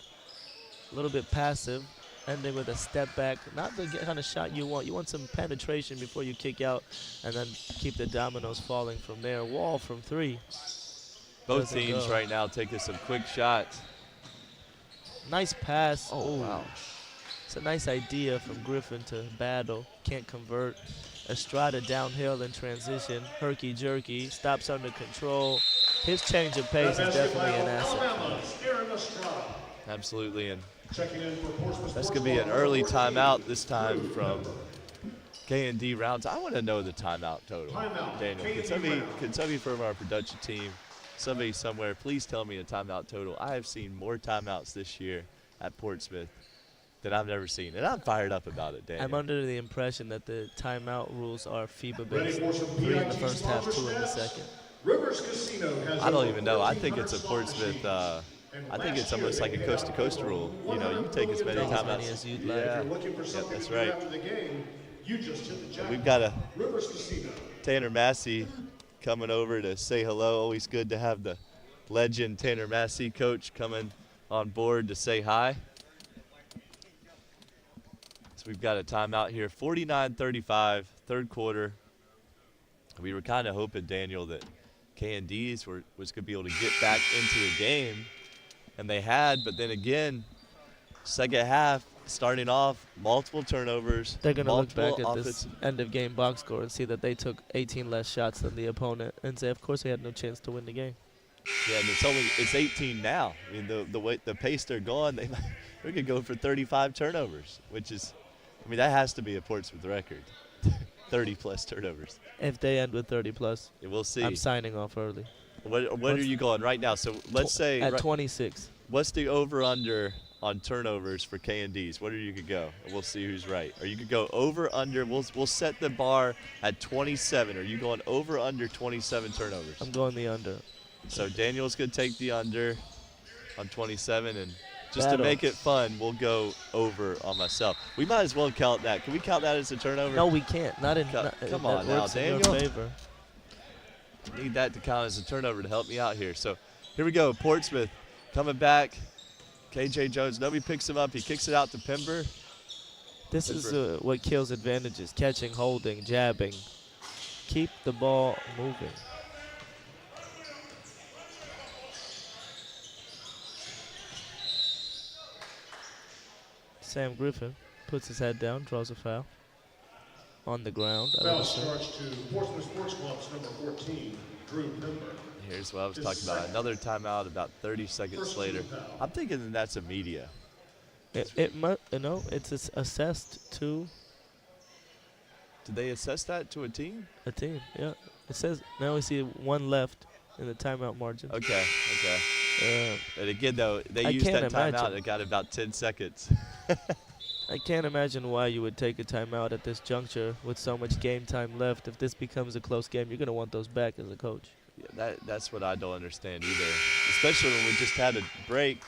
A little bit passive. Ending with a step back. Not the kind of shot you want. You want some penetration before you kick out and then keep the dominoes falling from there. Wall from three. Both Doesn't teams go. right now taking some quick shots. Nice pass. Oh, Ooh. wow. It's a nice idea from Griffin to Battle. Can't convert. Estrada downhill in transition. Herky-jerky. Stops under control. His change of pace is definitely an asset. Alabama's Aaron Estrada. Absolutely. And Checking in for Portsmouth that's Sports going to be an Club, early number 14, timeout this time from K&D Rounds. I want to know the timeout total. Timeout, Daniel, K&D Rounds. can somebody from our production team, somebody somewhere, please tell me the timeout total. I have seen more timeouts this year at Portsmouth than I've never seen, and I'm fired up about it, Daniel. I'm under the impression that the timeout rules are FIBA Ready based. for some 3 in the PIT first half, 2 in the sponsorships? second. Rivers Casino has I don't over even know. I 1,400 think it's a slot Portsmouth. machines. I think it's almost like a coast-to-coast rule. You know, you take as many Take as timeouts many as you'd like. If Yeah, you're looking for something that's to do right. after the game, you just hit the jackpot. We've got a Rivers Casino. Tanner Massey coming over to say hello. Always good to have the legend Tanner Massey, coach, coming on board to say hi. So we've got a timeout here, 49-35, third quarter. We were kind of hoping, Daniel, that K&D's was going to be able to get back into the game, and they had, but then again, second half, starting off, multiple turnovers. They're going to look back multiple at this end of game box score and see that they took 18 less shots than the opponent and say, of course, they had no chance to win the game. Yeah, and it's 18 now. I mean, the way the pace they're going, they could go for 35 turnovers, which is, I mean, that has to be a Portsmouth record. 30 plus turnovers. If they end with 30 plus, Yeah, we'll see. I'm signing off early. What are you going right now? So let's say At 26. what's the over under on turnovers for K&Ds? What are you could go? We'll see who's right. Or you could go over under. We'll set the bar at 27. Are you going over under 27 turnovers? I'm going the under. So Daniel's gonna take the under on 27, and just Battle. to make it fun, we'll go over on myself. We might as well count that. Can we count that as a turnover? No, we can't. Not in. Come That on now, works in your Daniel. favor. Need that to count as a turnover to help me out here. So here we go. Portsmouth coming back. KJ Jones, nobody picks him up. He kicks it out to Pember. This is what kills advantages: catching, holding, jabbing. Keep the ball moving. Sam Griffin puts his head down, draws a foul. On the ground. I Foul would assume. charged to Portsmouth Sports Club's number 14, Drew Pember. Here's what I was talking about. Another timeout about 30 seconds later. I'm thinking that that's a media. It must, it's assessed to Did they assess that to a team? a team. Yeah, it says now we see one left in the timeout margin. Okay. And again, though, they I used can't that timeout. imagine. It got about 10 seconds. I can't imagine why you would take a timeout at this juncture with so much game time left. If this becomes a close game, you're gonna want those back as a coach. Yeah, that's what I don't understand either. Especially when we just had a break,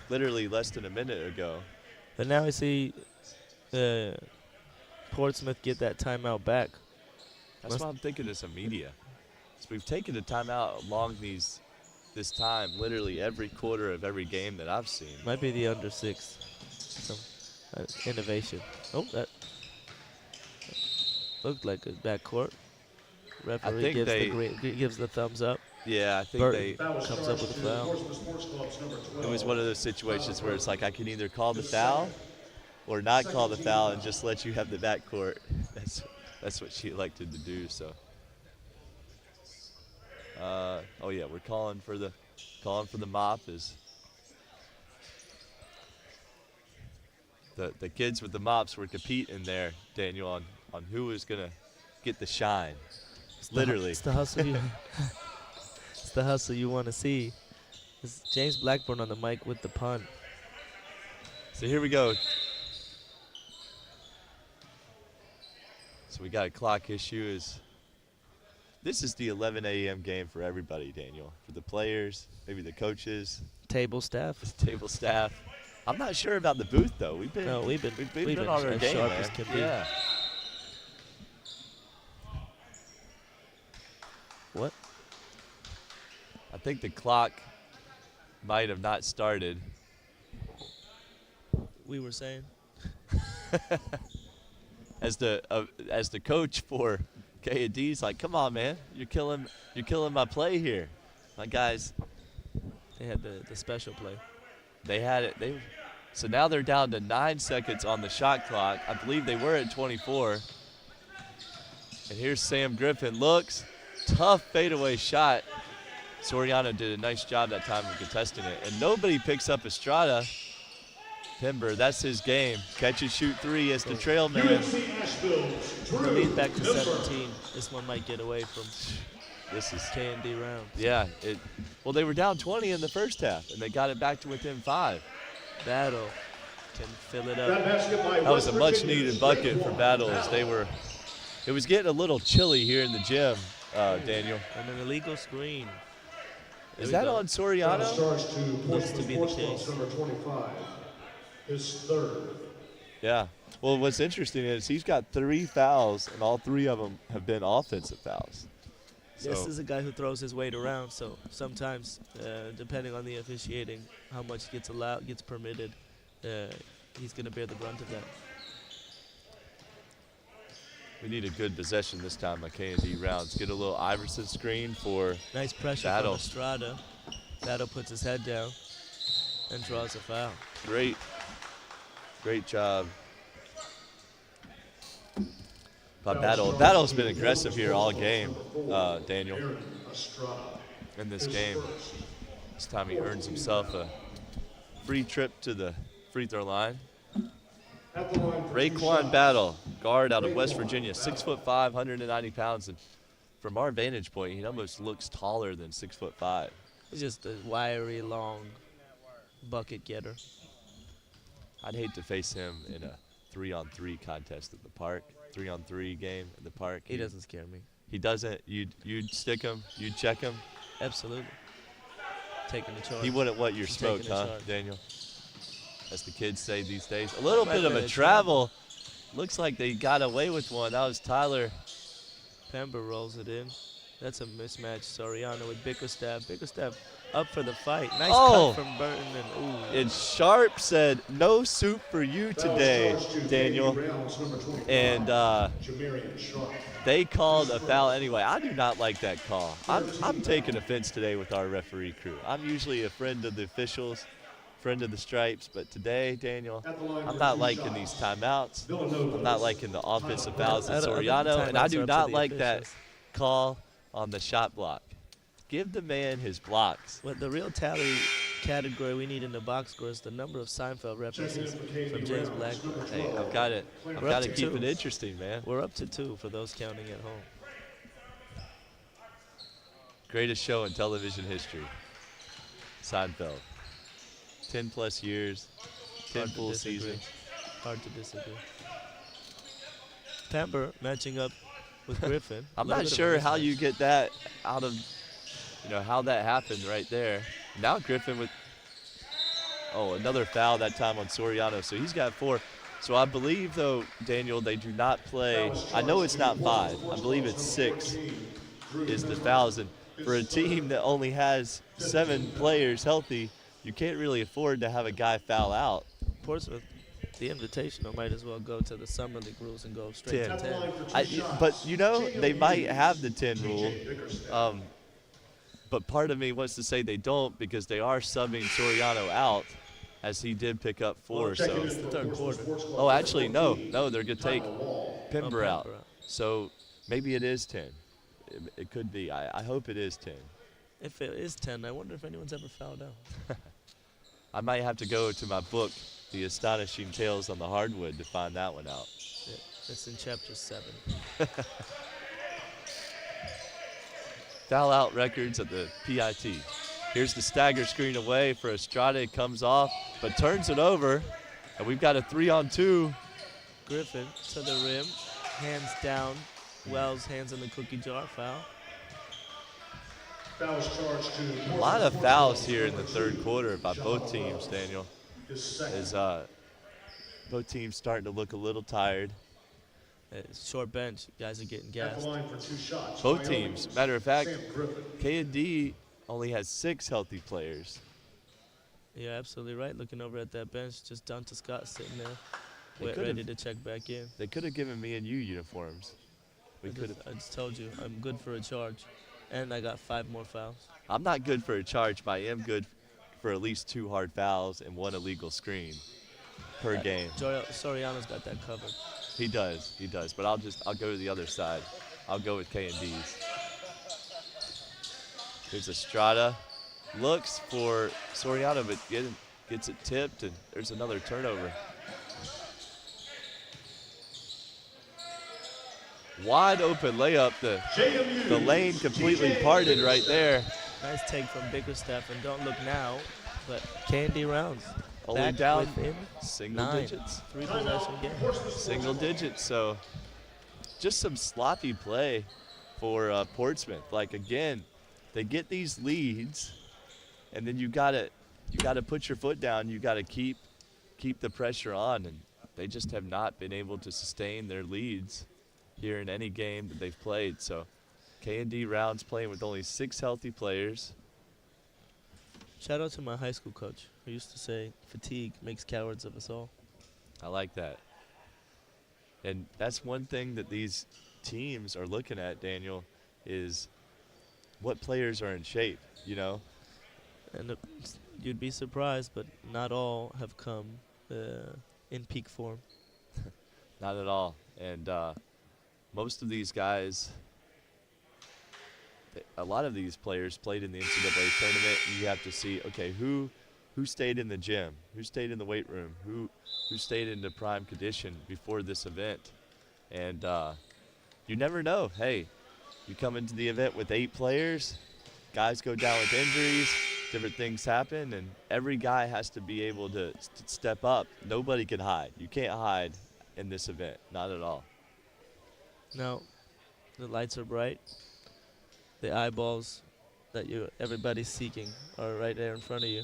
literally less than a minute ago. But now I see Portsmouth get that timeout back. That's why I'm thinking it's a media. So we've taken a timeout along this time, literally every quarter of every game that I've seen. Might be the under 6. Some innovation. Oh, that looked like a backcourt. Referee gives the thumbs up. Yeah, I think Burton Foul was comes up with a charged to foul. Portsmouth Sports Club's number 12. it was one of those situations where it's like I can either call the foul or not call the foul and just let you have the backcourt. That's what she elected to do. So, oh yeah, we're calling for the mop is the kids with the mops were competing there, Daniel, on who was gonna get the shine. Literally. It's the hustle you it's the hustle you want to see. It's James Blackburn on the mic with the pun. So here we go. So we got a clock issue. This is the 11 a.m. game for everybody, Daniel. For the players, maybe the coaches, Table staff. the table staff. I'm not sure about the booth though. We've been We've been on our as game, sharp man. as can be. Yeah. What? I think the clock might have not started. We were saying? As the coach for K&D's like, come on, man, you're killing my play here, my guys. They had the special play. They had it. So now they're down to 9 seconds on the shot clock. I believe they were at 24. And here's Sam Griffin. Looks tough fadeaway shot. Soriano did a nice job that time of contesting it, and nobody picks up Estrada. Pember, that's his game. Catch and shoot three as the trail man. UNC Asheville's The Drew lead back to Pember. 17. This one might get away from This is K&D round. yeah. Well, they were down 20 in the first half, and they got it back to within 5. Battle can fill it That up. basket by That was a West much Virginia's needed bucket Drake for Wall. Battle as they were. It was getting a little chilly here in the gym, Daniel. And an illegal screen. Is There we that go. on Foul Soriano? charged to Looks to Portsmouth be the Sports Club's case. number 25. His third. Yeah. Well, what's interesting is he's got 3 fouls, and all 3 of them have been offensive fouls. This So- is a guy who throws his weight around, so sometimes, depending on the officiating, how much gets permitted, he's going to bear the brunt of that. We need a good possession this time by K&D rounds. Get a little Iverson screen for Nice pressure Battle. from Estrada. Battle puts his head down and draws a foul. great job by Battle. Battle's been aggressive here all game, Daniel. Aaron Estrada. in this game. This time he earns himself a free trip to the free throw line. At the line for 2 Raekwon shots. Battle, guard out of West Virginia, 6'5", 190 pounds, and from our vantage point, he almost looks taller than 6'5". He's just a wiry, long bucket getter. I'd hate to face him in a 3-on-3 contest at the park, 3-on-3 game at the park. He doesn't scare me. He doesn't. You'd stick him. You'd check him. Absolutely. Taking the charge. He wouldn't want your He's smoke, taking the huh, charge. Daniel? As the kids say these days. A little Right bit of there, a it's travel. Looks like they got away with one. That was Tyler. Pember rolls it in. That's a mismatch. Soriano with Bickerstaff. Bickerstaff up for the fight. Nice Oh. cut from Burton. And ooh. And Sharp said, "No soup for you Foul today, charged to Daniel." KU Rounds, number 25, And Jamarian Sharp. they called a foul anyway. I do not like that call. I'm taking offense today with our referee crew. I'm usually a friend of the officials, friend of the stripes, but today, Daniel, At the line I'm for not 2 liking shots. these timeouts. Villanova. I'm not liking the offensive fouls I at don't- I think the Soriano, and I timeouts do are up to not the like that officials. call on the shot block. Give the man his blocks. What the real tally category we need in the box score is the number of Seinfeld references from James Black. Hey, I've got to We're up keep to it 2. interesting, man. We're up to 2 for those counting at home. Greatest show in television history. Seinfeld. 10 plus years, 10 Hard to full disagree. seasons. Hard to disagree. Pember matching up with Griffin. I'm Little not bit of a sure how mismatch. you get that out of, how that happened right there. Now Griffin with, another foul that time on Soriano. So he's got 4. So I believe, though, Daniel, they do not play. I know it's not 5. I believe it's 6 is the fouls. And for a team that only has 7 players healthy, you can't really afford to have a guy foul out. Portsmouth, the Invitational might as well go to the Summer League rules and go straight 10. to 10. But they might have the 10 rule. But part of me wants to say they don't because they are subbing Soriano out, as he did pick up 4. So, the third quarter. actually, no, they're gonna take Pember out. Pember out. So maybe it is 10. It could be. I hope it is 10. If it is 10, I wonder if anyone's ever fouled out. I might have to go to my book, The Astonishing Tales on the Hardwood, to find that one out. Yeah, it's in chapter 7. Foul out records at the PIT. Here's the stagger screen away for Estrada. It comes off, but turns it over. And we've got a 3-on-2. Griffin to the rim, hands down. Wells hands in the cookie jar, foul. Fouls charged to A lot of fouls here in the third quarter by both teams, Daniel. his second. As both teams starting to look a little tired. It's short bench, guys are getting At gassed. the line for 2 shots. Both Wyoming. teams. Matter of fact, Sam Griffin. K&D only has 6 healthy players. Yeah, absolutely right. Looking over at that bench, just Donta Scott sitting there, They could've- ready to check back in. They could have given me and you uniforms. We could have. I just told you, I'm good for a charge. And I got 5 more fouls. I'm not good for a charge, but I am good for at least 2 hard fouls and 1 illegal screen per game. Soriano's got that covered. He does. But I'll go to the other side. I'll go with K&D's. Here's Estrada. Looks for Soriano, but gets it tipped, and there's another turnover. Wide open layup. The lane completely parted right there. Nice take from Bickerstaff, and don't look now, but Candy Rounds. Only back down within single 9. digits. 3 possession game. Single digits. So just some sloppy play for Portsmouth. Like, again, they get these leads, and then you gotta put your foot down. You gotta keep the pressure on, and they just have not been able to sustain their leads here in any game that they've played. So K&D Rounds playing with only 6 healthy players. Shout out to my high school coach who used to say, fatigue makes cowards of us all. I like that. And that's one thing that these teams are looking at, Daniel, is what players are in shape, And you'd be surprised, but not all have come in peak form. Not at all. And most of these guys, a lot of these players played in the NCAA tournament, and you have to see, okay, who stayed in the gym, who stayed in the weight room, who stayed in the prime condition before this event. And you never know. Hey, you come into the event with 8 players, guys go down with injuries, different things happen, and every guy has to be able to step up. Nobody can hide. You can't hide in this event, not at all. No, the lights are bright. The eyeballs that everybody's seeking are right there in front of you.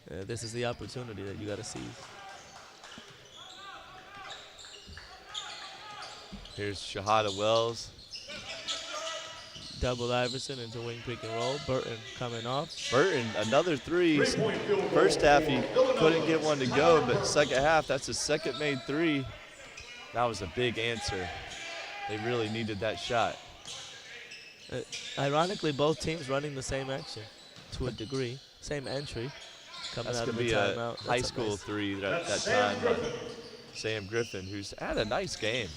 This is the opportunity that you got to seize. Here's Shahada Wells. Double Iverson into wing pick and roll. Burton coming off. Burton, another 3. First half, he couldn't get one to go, but second half, that's his second made 3. That was a big answer. They really needed that shot. Ironically, both teams running the same action to a degree. Same entry. Coming That's out going of to the be a timeout. high That's school nice. 3 that time by Sam Griffin, who's had a nice game,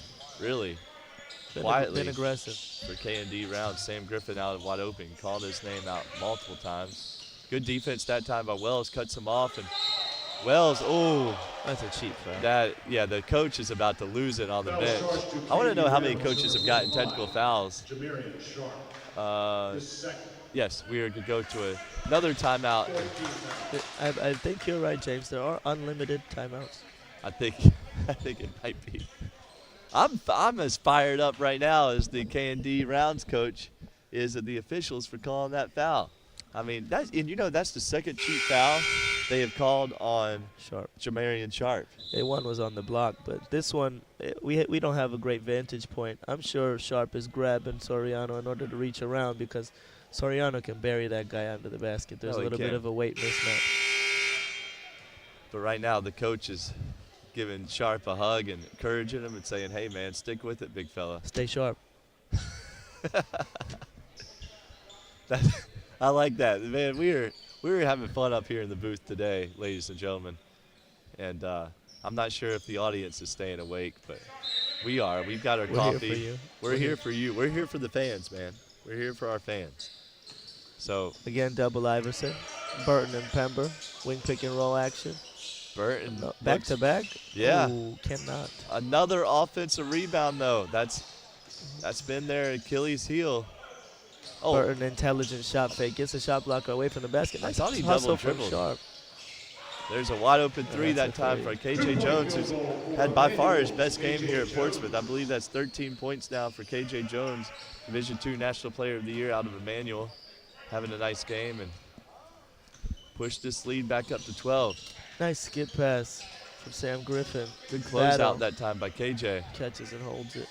really. Quietly Been aggressive. for K&D round. Sam Griffin out wide open, called his name out multiple times. Good defense that time by Wells, cuts him off, and Wells, That's a cheap foul. the coach is about to lose it on the bench. I want to know how many coaches have gotten technical fouls. Jamarian Sharp. His second. Yes, we are going to go to another timeout. I think you're right, James. There are unlimited timeouts. I think it might be. I'm as fired up right now as the K&D rounds coach is of the officials for calling that foul. I mean, that's the second cheap foul they have called on Sharp. Jamarian Sharp. One was on the block, but this one, we don't have a great vantage point. I'm sure Sharp is grabbing Soriano in order to reach around because Soriano can bury that guy under the basket. There's Oh, a he little bit can. of a weight mismatch. But right now the coach is giving Sharp a hug and encouraging him and saying, hey, man, stick with it, big fella. Stay sharp. I like that. Man, we were having fun up here in the booth today, ladies and gentlemen. And I'm not sure if the audience is staying awake, but we are. We've got our We're coffee. here for you. We're here for you. We're here for the fans, man. We're here for our fans. So Again, double Iverson. Burton and Pember. Wing pick and roll action. Burton Back looks- to back. Yeah. Ooh, cannot. Another offensive rebound, though. That's been their Achilles heel. Oh, Burton, intelligent shot fake. Gets a shot blocker away from the basket. I Nice thought he hustle double from dribbled. Sharp. there's a wide open 3 that that's a time three. for KJ Jones, who's had by far his best game here at Portsmouth. I believe that's 13 points now for KJ Jones, Division II National Player of the Year out of Emmanuel, having a nice game and pushed this lead back up to 12. Nice skip pass from Sam Griffin. Good Battle. closeout that time by KJ. Catches and holds it.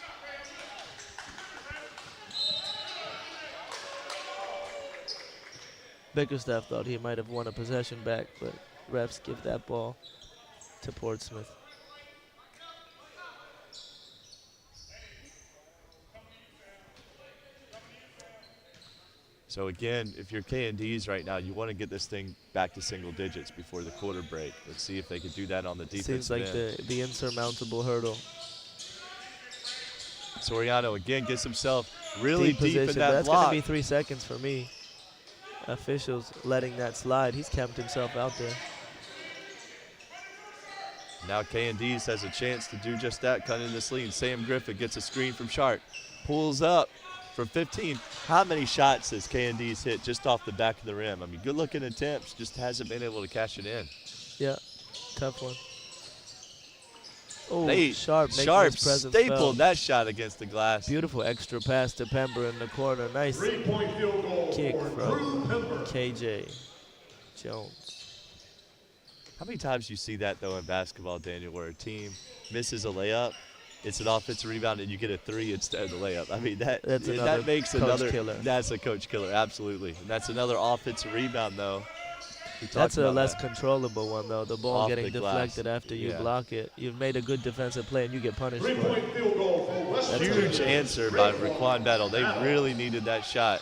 Bickerstaff thought he might have won a possession back, but refs give that ball to Portsmouth. So again, if you're K&Ds right now, you want to get this thing back to single digits before the quarter break. Let's see if they could do that on the defensive Seems like end. the insurmountable hurdle. Soriano again gets himself really deep position, in but that that's block. going to be 3 seconds for me. Officials letting that slide. He's camped himself out there. Now K&D's has a chance to do just that, cutting this lead. Sam Griffin gets a screen from Sharp, pulls up from 15. How many shots has K&D's hit just off the back of the rim? I mean, good-looking attempts, just hasn't been able to cash it in. Yeah, tough one. Oh, They Sharp making Sharp his presence stapled felt. that shot against the glass. Beautiful extra pass to Pember in the corner. Nice 3-point field goal kick for from Drew Pember. KJ Jones. How many times you see that, though, in basketball, Daniel, where a team misses a layup, it's an offensive rebound, and you get a 3 instead of the layup? I mean, That's another that makes coach another killer. That's a coach killer, absolutely. And that's another offensive rebound, though. We That's talked a about less that. controllable one, though. The ball Off getting the glass. deflected after you Yeah. block it. You've made a good defensive play, and you get punished for it. 3-point field goal for West That's a Virginia. Huge answer by Raquan Battle. They really needed that shot.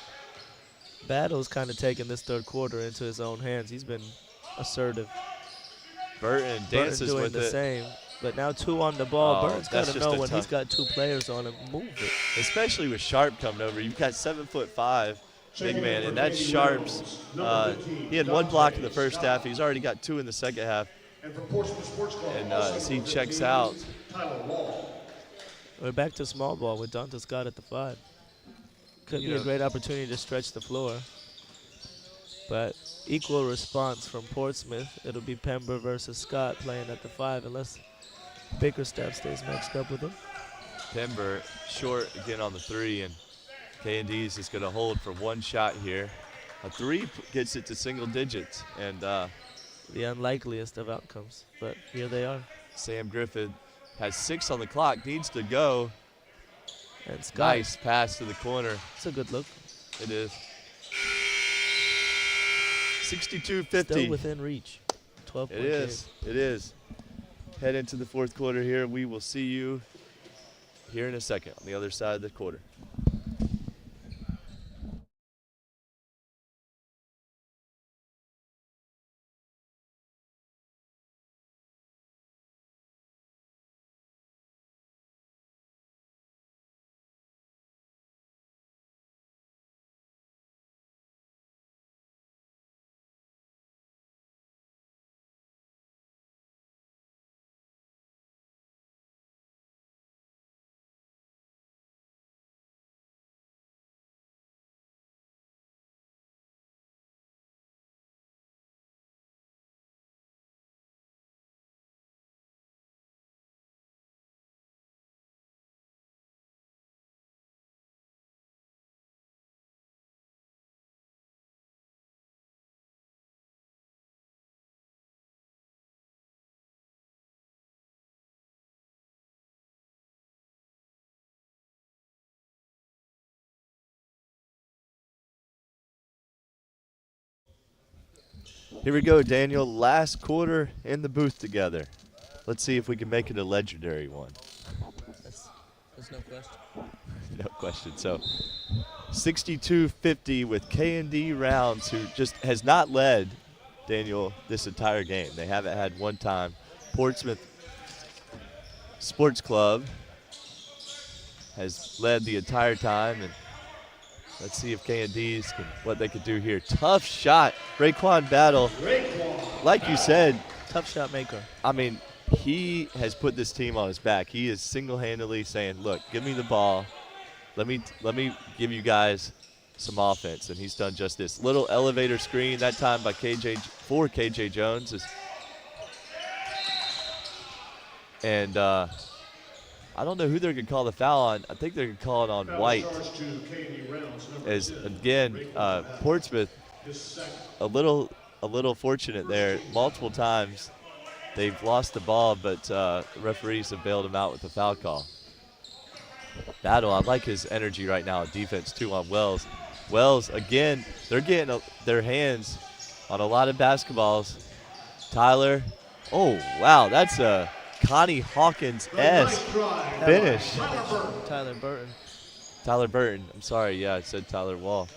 Battle's kind of taken this third quarter into his own hands. He's been assertive. Burton dances Burton doing with the it, same. But now 2 on the ball. Oh, Burton's got that's to just know a when he's tough- got 2 players on him, move it. especially with Sharp coming over. You've got 7'5", big man, and that's Sharps. He had one block in the first half. He's already got 2 in the second half. And from Portsmouth Sports Club, And also as he number checks 80, out, Tyler Wall. We're back to small ball with Donta Scott at the 5. Could be a great opportunity to stretch the floor. But equal response from Portsmouth. It'll be Pember versus Scott playing at the 5 unless Bickerstaff stays matched up with him. Pember short again on the 3, and K&D's is going to hold for one shot here. A 3 gets it to single digits, and The unlikeliest of outcomes, but here they are. Sam Griffin has 6 on the clock, needs to go. And Scott, Nice pass to the corner. it's a good look. It is. Still 62-50. within reach. 12 It is. It is. Head into the fourth quarter here. We will see you here in a second on the other side of the quarter. Here we go, Daniel. Last quarter in the booth together. Let's see if we can make it a legendary one. There's no question. No question. So 62-50 with K&D Rounds, who just has not led, Daniel, this entire game. They haven't had one time. Portsmouth Sports Club has led the entire time, and let's see if K&D's what they could do here. Tough shot, Raekwon Battle. Like you said, Tough shot maker. I mean, he has put this team on his back. He is single-handedly saying, "Look, give me the ball. Let me give you guys some offense," and he's done just this. Little elevator screen that time by KJ Jones and I don't know who they're going to call the foul on. I think they're going to call it on White. As again, Portsmouth a little fortunate there. Multiple times they've lost the ball, but the referees have bailed them out with the foul call. Battle, I like his energy right now. Defense too on Wells. Wells again. They're getting their hands on a lot of basketballs. Tyler. Oh wow, that's a Connie Hawkins-esque finish. Tyler Burton, Tyler Burton. I'm sorry. Yeah, I said Tyler Wall.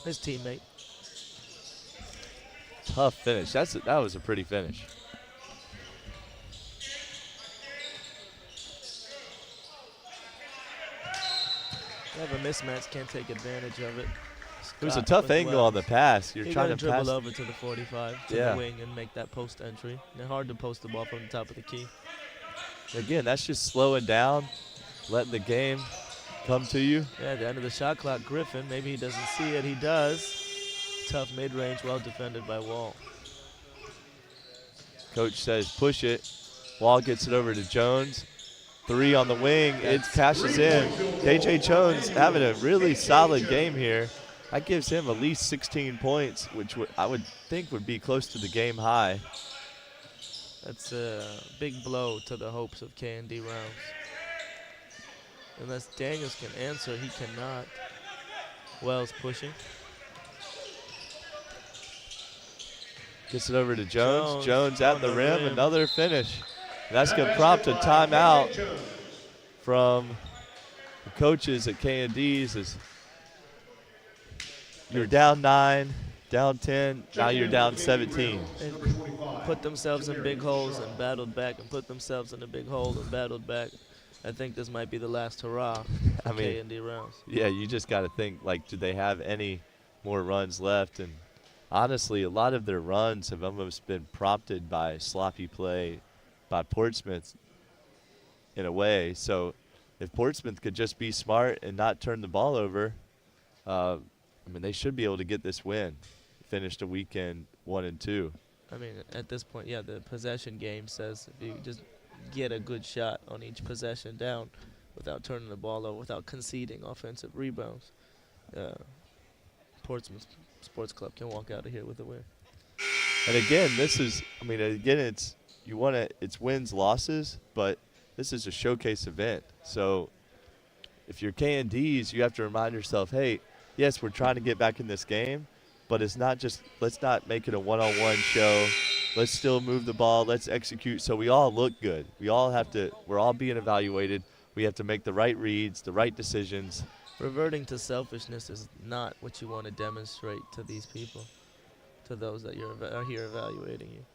his teammate. Tough finish. That was a pretty finish. They have a mismatch, can't take advantage of it. It was a Scott tough with angle Wells. on the pass. You're He trying got to to pass. dribble over to the 45 to Yeah. the wing and make that post entry. They're hard to post the ball from the top of the key. Again, that's just slowing down, letting the game come to you. Yeah, at the end of the shot clock, Griffin, maybe he doesn't see it. He does. Tough mid-range, well defended by Wall. Coach says push it. Wall gets it over to Jones. 3 on the wing. It cashes in. KJ Jones having a really solid game here. That gives him at least 16 points, which I would think would be close to the game high. That's a big blow to the hopes of K&D Rounds. Unless Daniels can answer, he cannot. Wells pushing. Gets it over to Jones. Jones at the rim. Another finish. That's going to prompt a timeout from the coaches at K&D's. As you're down 9, down 10, now you're down 17. They put themselves in big holes and battled back, and put themselves in a big hole and battled back. I think this might be the last hurrah I for mean, K&D Rounds. yeah, you just got to think, like, do they have any more runs left? And honestly, a lot of their runs have almost been prompted by sloppy play by Portsmouth in a way. So if Portsmouth could just be smart and not turn the ball over, I mean, they should be able to get this win. Finish the weekend 1-2. I mean, at this point, yeah, the possession game says if you just get a good shot on each possession down without turning the ball over, without conceding offensive rebounds, Portsmouth Sports Club can walk out of here with a win. And again, it's wins, losses, but this is a showcase event. So if you're K&Ds, you have to remind yourself, hey, yes, we're trying to get back in this game, but it's not just, let's not make it a one-on-one show. Let's still move the ball. Let's execute so we all look good. We're all being evaluated. We have to make the right reads, the right decisions. Reverting to selfishness is not what you want to demonstrate to these people, to those that are here evaluating you.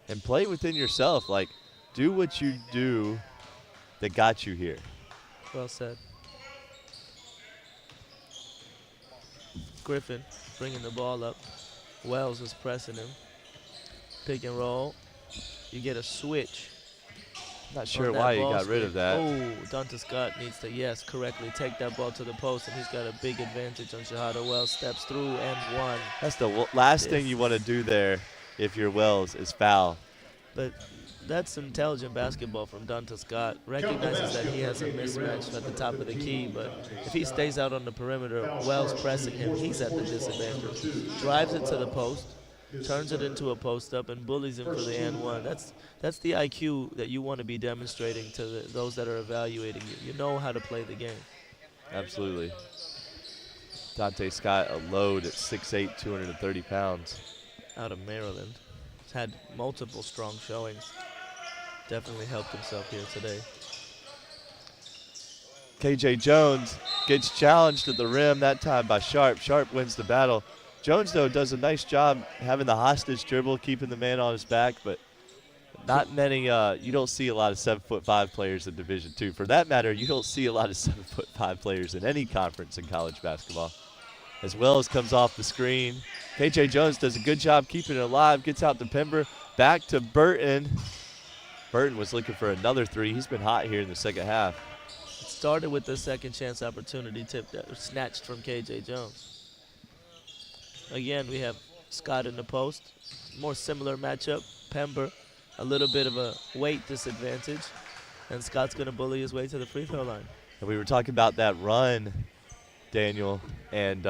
And play within yourself. Like, do what you do that got you here. Well said. Griffin bringing the ball up. Wells is pressing him. Pick and roll. You get a switch. Not sure on that why he ball got rid screen. of that. Oh, Donta Scott needs to, yes, correctly take that ball to the post, and he's got a big advantage on Shahada Wells. Steps through and one. That's the last thing you want to do there if you're Wells is foul. But that's intelligent basketball from Donta Scott. Recognizes that he has a mismatch at the top of the key, but if he stays out on the perimeter, Wells pressing him, he's at the disadvantage. Drives it to the post, turns it into a post-up, and bullies him for the and one. That's the IQ that you want to be demonstrating to those that are evaluating you. You know how to play the game. Absolutely. Dante Scott, a load at 6'8", 230 pounds. Out of Maryland. He's had multiple strong showings. Definitely helped himself here today. KJ Jones gets challenged at the rim, that time by Sharp. Sharp wins the battle. Jones, though, does a nice job having the hostage dribble, keeping the man on his back, but not many, you don't see a lot of 7'5" players in Division II. For that matter, you don't see a lot of 7'5" players in any conference in college basketball. As Wells comes off the screen. KJ Jones does a good job keeping it alive, gets out to Pember, back to Burton. Burton was looking for another three. He's been hot here in the second half. It started with the second chance opportunity tip that was snatched from KJ Jones. Again, we have Scott in the post. More similar matchup. Pember, a little bit of a weight disadvantage. And Scott's going to bully his way to the free throw line. And we were talking about that run, Daniel, and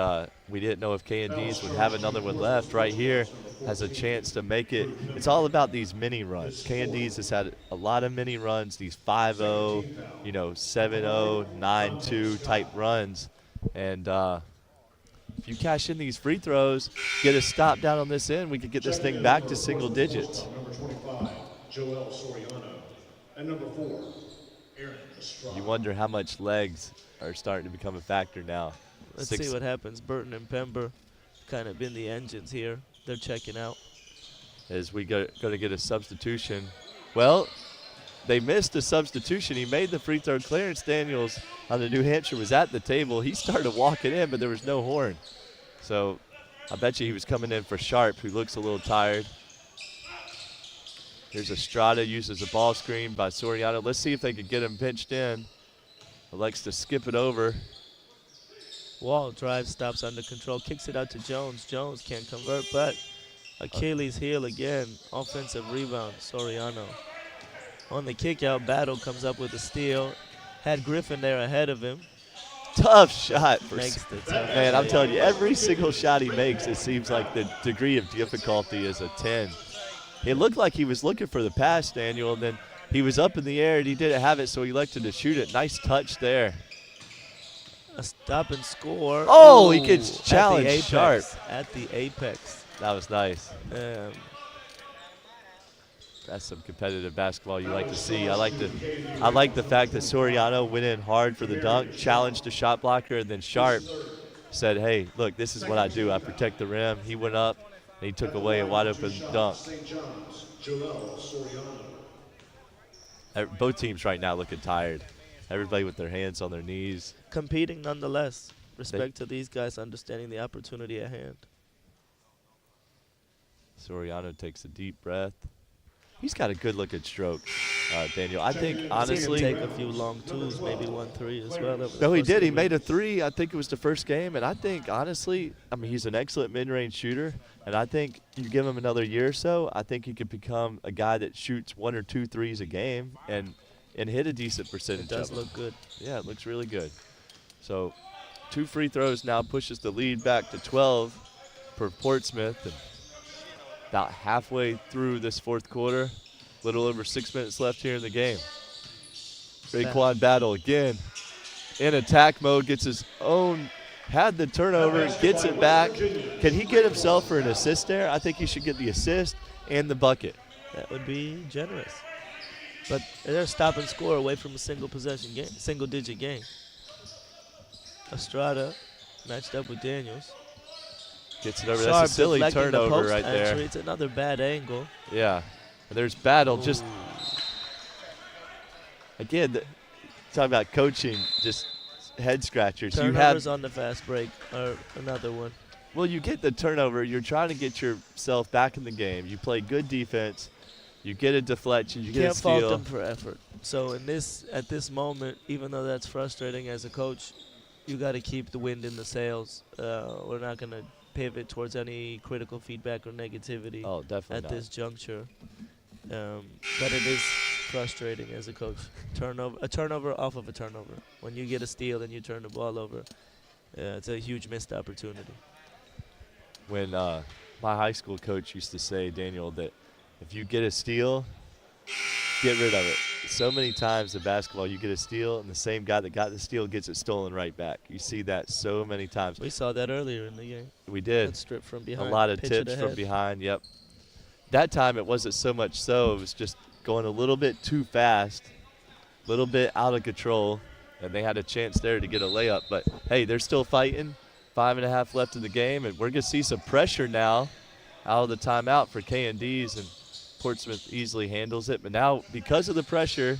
we didn't know if K&Ds would have another one left. Right here has a chance to make it. It's all about these mini runs. K&Ds has had a lot of mini runs, these 5-0, 7-0, 9-2 type runs. And if you cash in these free throws, get a stop down on this end, we could get this thing back to single digits. Number 25, Joel Soriano. And number 4, Aaron Estrada. You wonder how much legs are starting to become a factor now. Let's see what happens. Burton and Pember kind of been the engines here. They're checking out. As we going to get a substitution. Well, they missed a substitution. He made the free throw. Clarence Daniels on the New Hampshire was at the table. He started walking in, but there was no horn. So I bet you he was coming in for Sharp, who looks a little tired. Here's Estrada, uses a ball screen by Soriano. Let's see if they can get him pinched in. Likes to skip it over. Wall drives, stops under control, kicks it out to Jones. Jones can't convert, but Achilles heel again. Offensive rebound, Soriano. On the kick out, Battle comes up with a steal. Had Griffin there ahead of him. Tough shot. Makes the tough Man, I'm play. telling you, every single shot he makes, it seems like the degree of difficulty is a 10. It looked like he was looking for the pass, Daniel, and then he was up in the air and he didn't have it, so he elected to shoot it. Nice touch there. A stop and score. Oh, he gets Ooh, challenged sharp. At the apex. That was nice. Um, That's some competitive basketball you like to see. I like the fact that Soriano went in hard for the dunk, challenged a shot blocker, and then Sharp said, hey, look, this is what I do. I protect the rim. He went up, and he took away a wide open dunk. St. John's, Joel Soriano. Both teams right now looking tired. Everybody with their hands on their knees. Competing nonetheless. Respect to these guys understanding the opportunity at hand. Soriano takes a deep breath. He's got a good-looking stroke, Daniel. I think, Seen him honestly. take a few long twos, maybe 1-3 as well. No, he did. He made a 3. I think it was the first game. And I think, honestly, I mean, he's an excellent mid-range shooter. And I think you give him another year or so, I think he could become a guy that shoots 1 or 2 threes a game and hit a decent percentage. It does of them. look good. Yeah, it looks really good. So 2 free throws now pushes the lead back to 12 for Portsmouth. And about halfway through this fourth quarter, little over 6 minutes left here in the game. Raekwon Battle again in attack mode, gets his own, had the turnover, gets it back. Can he get himself for an assist there? I think he should get the assist and the bucket. That would be generous. But they're stop and score away from a single possession game, single digit game. Estrada matched up with Daniels. Gets it over. Sharp That's a silly deflecting the turnover post right there. entry. It's another bad angle. Yeah. And there's Battle. Ooh. Just, again, talking about coaching, just head scratchers. Turnovers on the fast break are another one. Well, you get the turnover. You're trying to get yourself back in the game. You play good defense. You get a deflection. You get a Can't fault steal. them for effort. So at this moment, even though that's frustrating as a coach, you got to keep the wind in the sails. We're not going to pivot towards any critical feedback or negativity Oh, definitely at not. this juncture. But it is frustrating as a coach. A turnover off of a turnover. When you get a steal and you turn the ball over, it's a huge missed opportunity. When my high school coach used to say, Daniel, that if you get a steal, get rid of it. So many times in basketball, you get a steal, and the same guy that got the steal gets it stolen right back. You see that so many times. We saw that earlier in the game. We did. That strip from A behind. lot of pitch it tips from ahead. behind, yep. That time it wasn't so much so. It was just going a little bit too fast, a little bit out of control, and they had a chance there to get a layup. But, hey, they're still fighting. 5.5 left in the game, and we're going to see some pressure now out of the timeout for K&Ds, and Portsmouth easily handles it. But now, because of the pressure,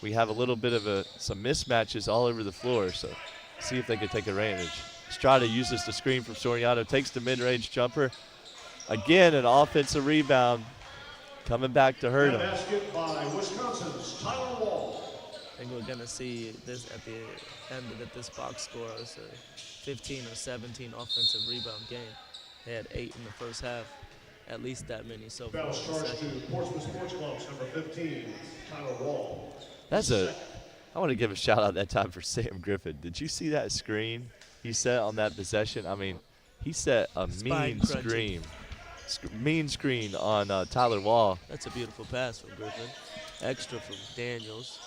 we have a little bit of some mismatches all over the floor, so see if they can take advantage. Estrada uses the screen from Soriano, takes the mid-range jumper. Again, an offensive rebound coming back to hurt And a him. basket by Wisconsin's Tyler Wall. I think we're going to see this at the end of this box score as a 15 or 17 offensive rebound game. They had 8 in the first half, at least that many so far. Foul in the charged to second. Portsmouth Sports Club's number 15, Tyler Wall. I want to give a shout out that time for Sam Griffin. Did you see that screen he set on that possession? I mean, he set a Spine crunching. mean screen on Tyler Wall. That's a beautiful pass from Griffin. Extra from Daniels.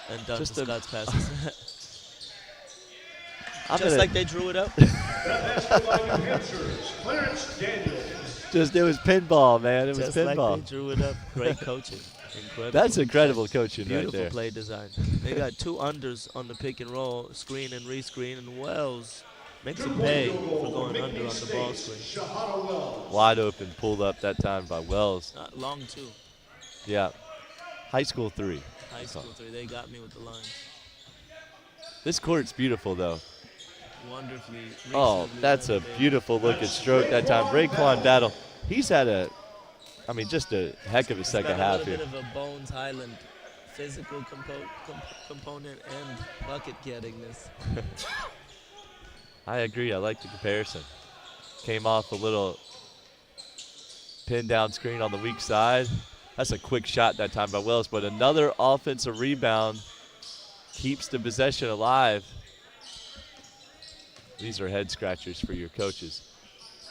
And done Just to a- Scott's passes. I'm Just gonna- like they drew it up. That basket by New Hampshire's Clarence Daniels. it was pinball, man. It was Just like pinball. they drew it up. Great coaching. Incredible. That's incredible coaching right Beautiful there. play design. They got 2 unders on the pick and roll, screen and rescreen, and Wells makes it pay for going under on the ball screen. Shahada Wells. Wide open, pulled up that time by Wells. Long 2. Yeah. High school 3. High school 3. They got me with the lines. This court's beautiful, though. Wonderfully. Oh, reasonably that's a renovated. beautiful looking stroke that time. Raekwon Battle. He's had just a heck of a He's second got half a here. little bit of a Bones Highland physical component and bucket gettingness. I agree. I like the comparison. Came off a little pin down screen on the weak side. That's a quick shot that time by Wells, but another offensive rebound keeps the possession alive. These are head scratchers for your coaches.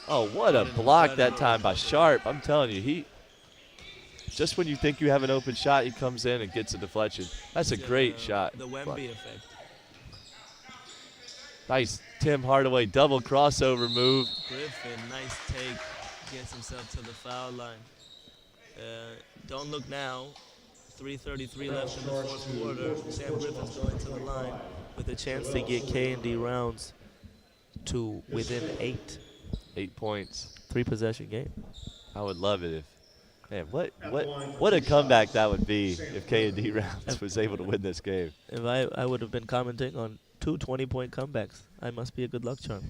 Oh, what a block that time by Sharp. I'm telling you, just when you think you have an open shot, he comes in and gets a deflection. That's a great shot. The Wemby effect. Nice Tim Hardaway double crossover move. Griffin, nice take, gets himself to the foul line. Don't look now. 3:33 left in the fourth quarter. Sam Griffin's going to the line with a chance to get K&D rounds to within 8. 8 points. 3 possession game. I would love it if Man, what a comeback that would be if K&D Rounds was able to win this game. If I would have been commenting on 2 20-point comebacks. I must be a good luck charm.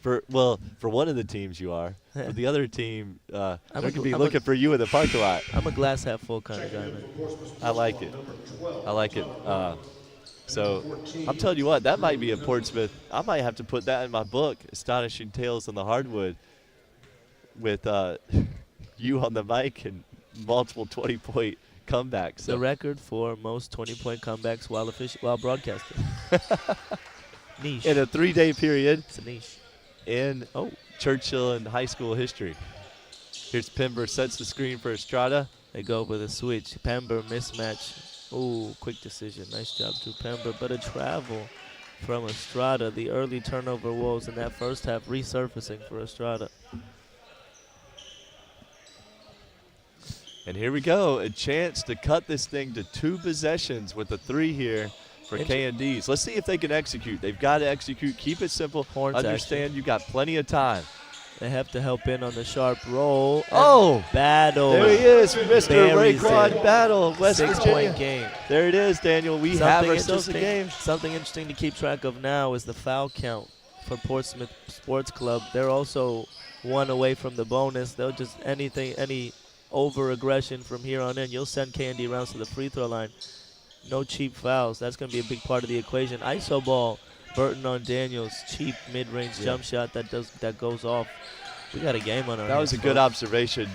For one of the teams you are. For the other team, they're going to be I'm looking for you in the parking lot. I'm a glass half full kind of guy, man. I like it. I like it. So I'm telling you what, that might be a Portsmouth. I might have to put that in my book, Astonishing Tales on the Hardwood, with you on the mic and multiple 20-point comebacks. So The record for most 20-point comebacks while broadcasting. Niche. in a 3-day period It's a niche. in Churchill and high school history. Here's Pember, sets the screen for Estrada. They go with a switch. Pember mismatch. Ooh, quick decision. Nice job to Pember. But a travel from Estrada. The early turnover woes in that first half resurfacing for Estrada. And here we go, a chance to cut this thing to 2 possessions with a 3 here for K&Ds. Let's see if they can execute. They've got to execute. Keep it simple. Horns Understand you got plenty of time. They have to help in on the sharp roll. and Oh! Battle. There he is, Mr. Buries Raekwon it. Battle, West 6-point Virginia. game. There it is, Daniel. We have ourselves a game. Something interesting to keep track of now is the foul count for Portsmouth Sports Club. They're also 1 away from the bonus. They'll just any over aggression from here on in. You'll send K&D Rounds to the free throw line. No cheap fouls. That's going to be a big part of the equation. ISO ball, Burton on Daniels, cheap mid-range jump shot that goes off. We got a game on our That was a hands, good folks. observation,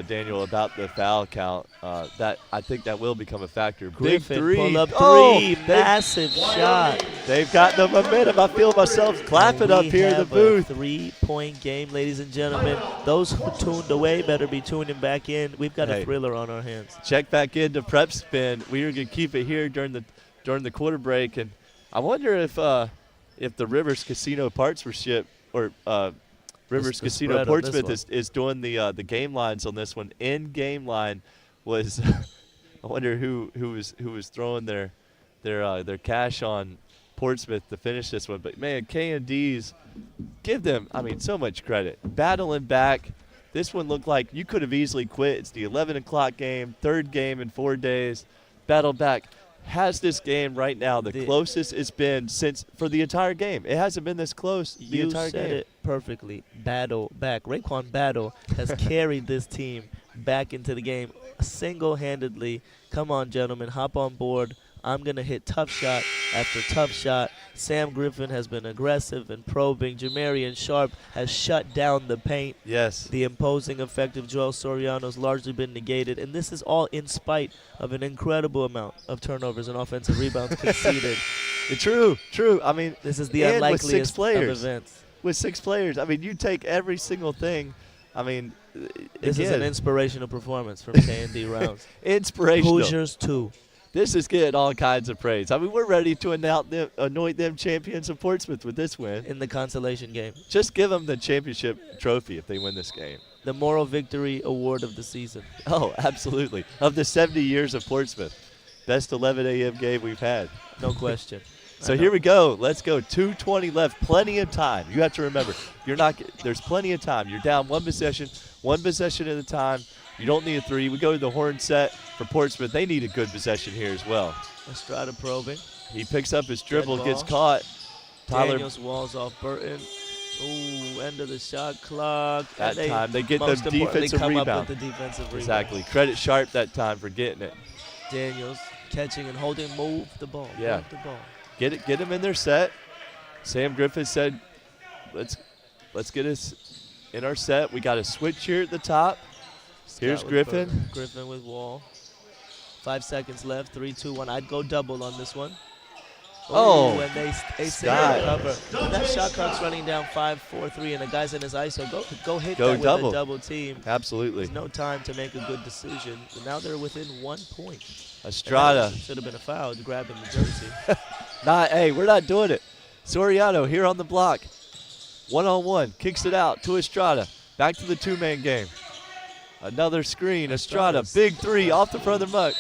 Daniel, about the foul count. That I think that will become a factor. Griffin, Big 3. pull up 3, Oh, massive shot. they've got the momentum. I feel myself clapping up here in the booth. A 3-point game, ladies and gentlemen. Those who tuned away better be tuning back in. We've got Hey. a thriller on our hands. Check back into Prep Spin. We are going to keep it here during the quarter break, and I wonder if the Rivers Casino partnership or Rivers The Casino spread on this Portsmouth is doing the game lines on this one. In game line was I wonder who was throwing their cash on Portsmouth to finish this one. But man, K&D's, give them so much credit. Battling back. This one looked like you could have easily quit. It's the 11 o'clock game, 3rd game in 4 days. Battle back. Has this game right now the closest it's been for the entire game. It hasn't been this close the entire game. You said it perfectly. Battle back. Raekwon Battle has carried this team back into the game single-handedly. Come on, gentlemen. Hop on board. I'm going to hit tough shot after tough shot. Sam Griffin has been aggressive and probing. Jamarian Sharp has shut down the paint. Yes. The imposing effect of Joel Soriano has largely been negated, and this is all in spite of an incredible amount of turnovers and offensive rebounds conceded. True. This is the and with unlikeliest 6 players. of events. With 6 players. You take every single thing. This is an inspirational performance from K&D Rounds. Inspirational. Hoosiers 2. This is getting all kinds of praise. We're ready to anoint them champions of Portsmouth with this win. In the consolation game. Just give them the championship trophy if they win this game. The moral victory award of the season. Oh, absolutely. Of the 70 years of Portsmouth. Best 11 a.m. game we've had. No question. So here we go. Let's go. 2:20 left. Plenty of time. You have to remember, there's plenty of time. You're down one possession at a time. You don't need a 3. We go to the horn set for Portsmouth. They need a good possession here as well. Estrada probing. He picks up his dribble, Dead gets ball. caught. Tyler, Daniels walls off Burton. Ooh, end of the shot clock. that And time they get the most importantly, defensive come rebound. up with the defensive rebound. Exactly. Credit Sharp that time for getting it. Daniels catching and holding. Move the ball. Yeah. Move the ball. Get him in their set. Sam Griffin said, let's get us in our set. We got a switch here at the top. Here's Scott with Griffin. Burton. Griffin with Wall. 5 seconds left. 3, 2, 1. I'd go double on this one. Oh, Ooh, and they say Scott. cover. When that shot clock's running down 5, 4, 3, and the guy's in his ISO, go hit Go that double. with a double team. Absolutely. There's no time to make a good decision. But now they're within 1 point. Estrada. Should have been a foul grabbing the jersey. Hey, we're not doing it. Soriano here on the block. 1-on-1. Kicks it out to Estrada. Back to the 2-man game. Another screen. Estrada. Big 3 off the front of the muck.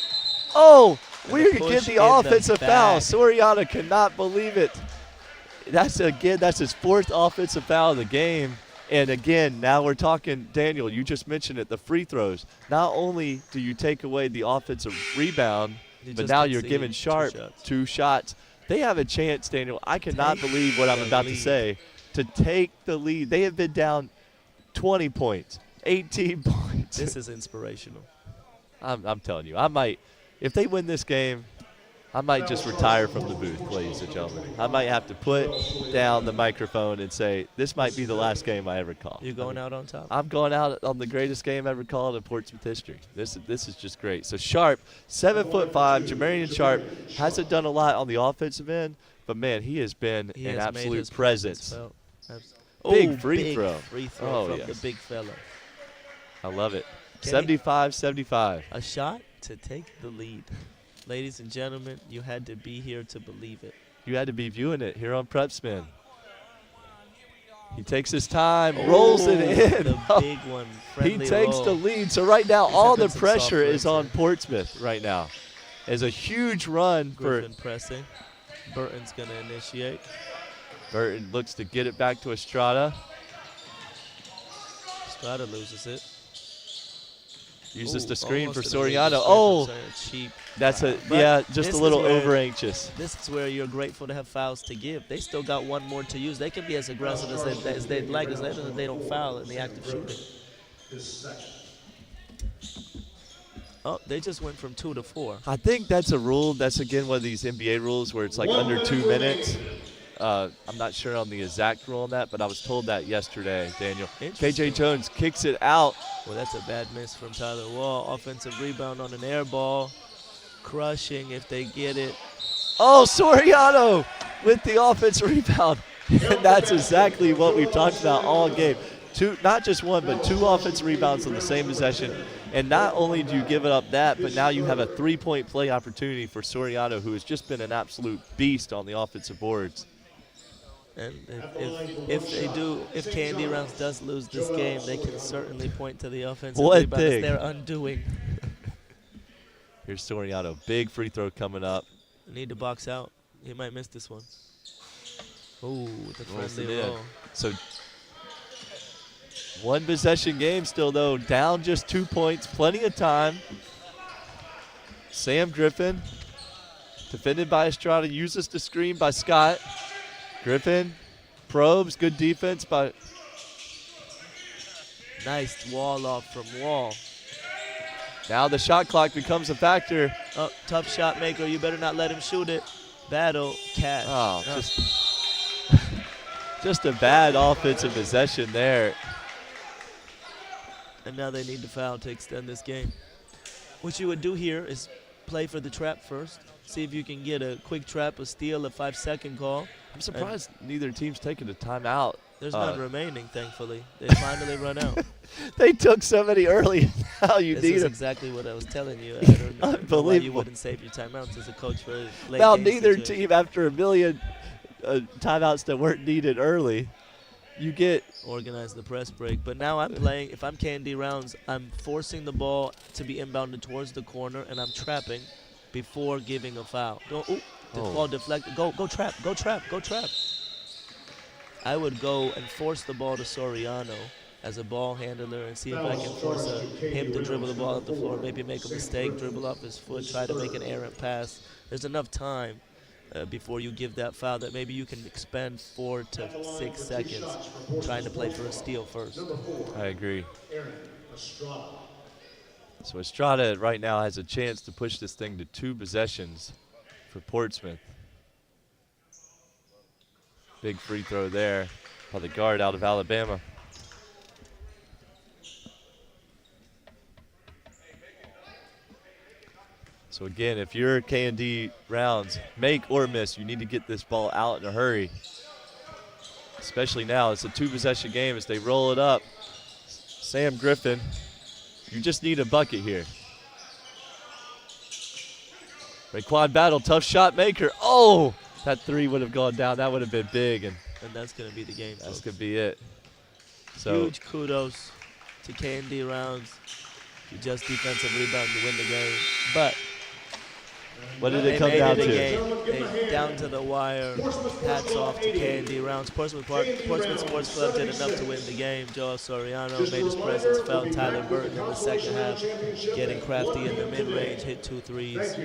Oh, we're going to get push the in the offensive foul. back. Soriano cannot believe it. That's his 4th offensive foul of the game. And again, now we're talking, Daniel, you just mentioned it, the free throws. Not only do you take away the offensive rebound, but just now you're conceded giving 2 Sharp shots. 2 shots. They have a chance, Daniel. I cannot believe what I'm the about to lead. say, to take the lead. They have been down 20 points, 18 points. This is inspirational. I'm telling you, I might, if they win this game, I might just retire from the booth, ladies and gentlemen. I might have to put down the microphone and say, this might be the last game I ever call. You're going out on top. I'm going out on the greatest game ever called in Portsmouth history. This is just great. So Sharp, 7'5", Jamarian Sharp hasn't done a lot on the offensive end, but man, he has been He an has made absolute his presence. felt. Big free throw. Free throw Oh, from yes. the big fella. I love it. Kenny. 75-75. A shot to take the lead. Ladies and gentlemen, you had to be here to believe it. You had to be viewing it here on Prep Spin. He takes his time, rolls it in. The big one. He Friendly takes roll. the lead. So right now, He's all having the some pressure soft is on breaks Portsmouth right now. It's a huge run Griffin pressing. Burton's going to initiate. for Burton. Looks to get it back to Estrada. Strada loses it. Uses Ooh, the screen for almost an illegal Soriano. screen Oh, from Soriano. Cheap. that's a But yeah, just this a is little where- over anxious. This is where you're grateful to have fouls to give. They still got one more to use. They can be as aggressive as they'd like, as long as they don't foul in the act of shooting. Oh, they just went from 2 to 4. I think that's a rule. That's again one of these NBA rules where it's like under 2 minutes. I'm not sure on the exact rule on that, but I was told that yesterday, Daniel. Interesting. KJ Jones kicks it out. Well, that's a bad miss from Tyler Wall. Offensive rebound on an air ball. Crushing if they get it. Oh, Soriano with the offensive rebound. And that's exactly what we've talked about all game. Not just one, but 2 offensive rebounds on the same possession. And not only do you give it up that, but now you have a 3-point play opportunity for Soriano, who has just been an absolute beast on the offensive boards. And if Candy Rounds does lose this game, they can certainly point to the offensive What rebound as thing? their undoing. Here's Soriano. Big free throw coming up. Need to box out. He might miss this one. Ooh, the Rolls it friendly in. roll. So 1 possession game still, though. Down just 2 points. Plenty of time. Sam Griffin, defended by Estrada, uses the screen by Scott. Griffin probes. Good defense by Nice wall off from Wall. now the shot clock becomes a factor. Oh, tough shot maker. You better not let him shoot it. Battle, Cash. Oh, just a bad offensive possession there. And now they need to foul to extend this game. What you would do here is play for the trap first. See if you can get a quick trap, a steal, a 5-second call. I'm surprised neither team's taking a timeout. There's none remaining, thankfully. They finally run out. They took so many early. Now you This need is them. exactly what I was telling you. I don't know why you Unbelievable. wouldn't save your timeouts as a coach for a late Now game neither situation. team, after a million timeouts that weren't needed early, you get Organize the press break. But now I'm playing, if I'm Candy Rounds, I'm forcing the ball to be inbounded towards the corner, and I'm trapping before giving a foul. Don't, ooh, the Oh. ball deflected. Go trap, go trap, go trap. I would go and force the ball to Soriano as a ball handler and see if I can force him to dribble the ball up the floor, maybe make a mistake, dribble off his foot, try to make an errant pass. There's enough time before you give that foul that maybe you can expend 4 to 6 seconds trying to play for a steal first. I agree. So Estrada right now has a chance to push this thing to 2 possessions for Portsmouth. Big free throw there by the guard out of Alabama. So again, if you're K&D Rounds, make or miss, you need to get this ball out in a hurry. Especially now, it's a 2-possession game as they roll it up. Sam Griffin, you just need a bucket here. Raekwon Battle, tough shot maker. Oh, that 3 would have gone down. That would have been big, and And that's going to be the game, that's folks. going to be it. So Huge kudos to K&D Rounds. You just defensive rebound to win the game. But What did They it come made down it a to? game. They, down to the wire. Hats off to K&D Rounds. Portsmouth Sports Club did enough to win the game. Joel Soriano made his presence felt. Tyler Burton in the second half, getting crafty in the mid-range, hit 2 threes.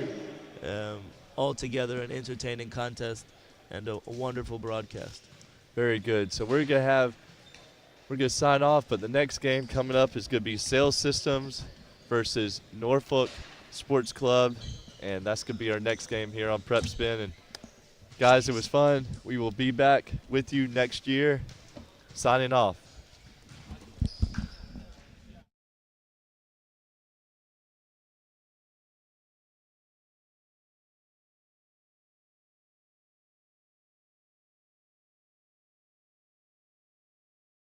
Altogether an entertaining contest and a wonderful broadcast. Very good. So we're gonna sign off, but the next game coming up is gonna be Sales Systems versus Norfolk Sports Club, and that's gonna be our next game here on Prep Spin. And guys, it was fun. We will be back with you next year. Signing off.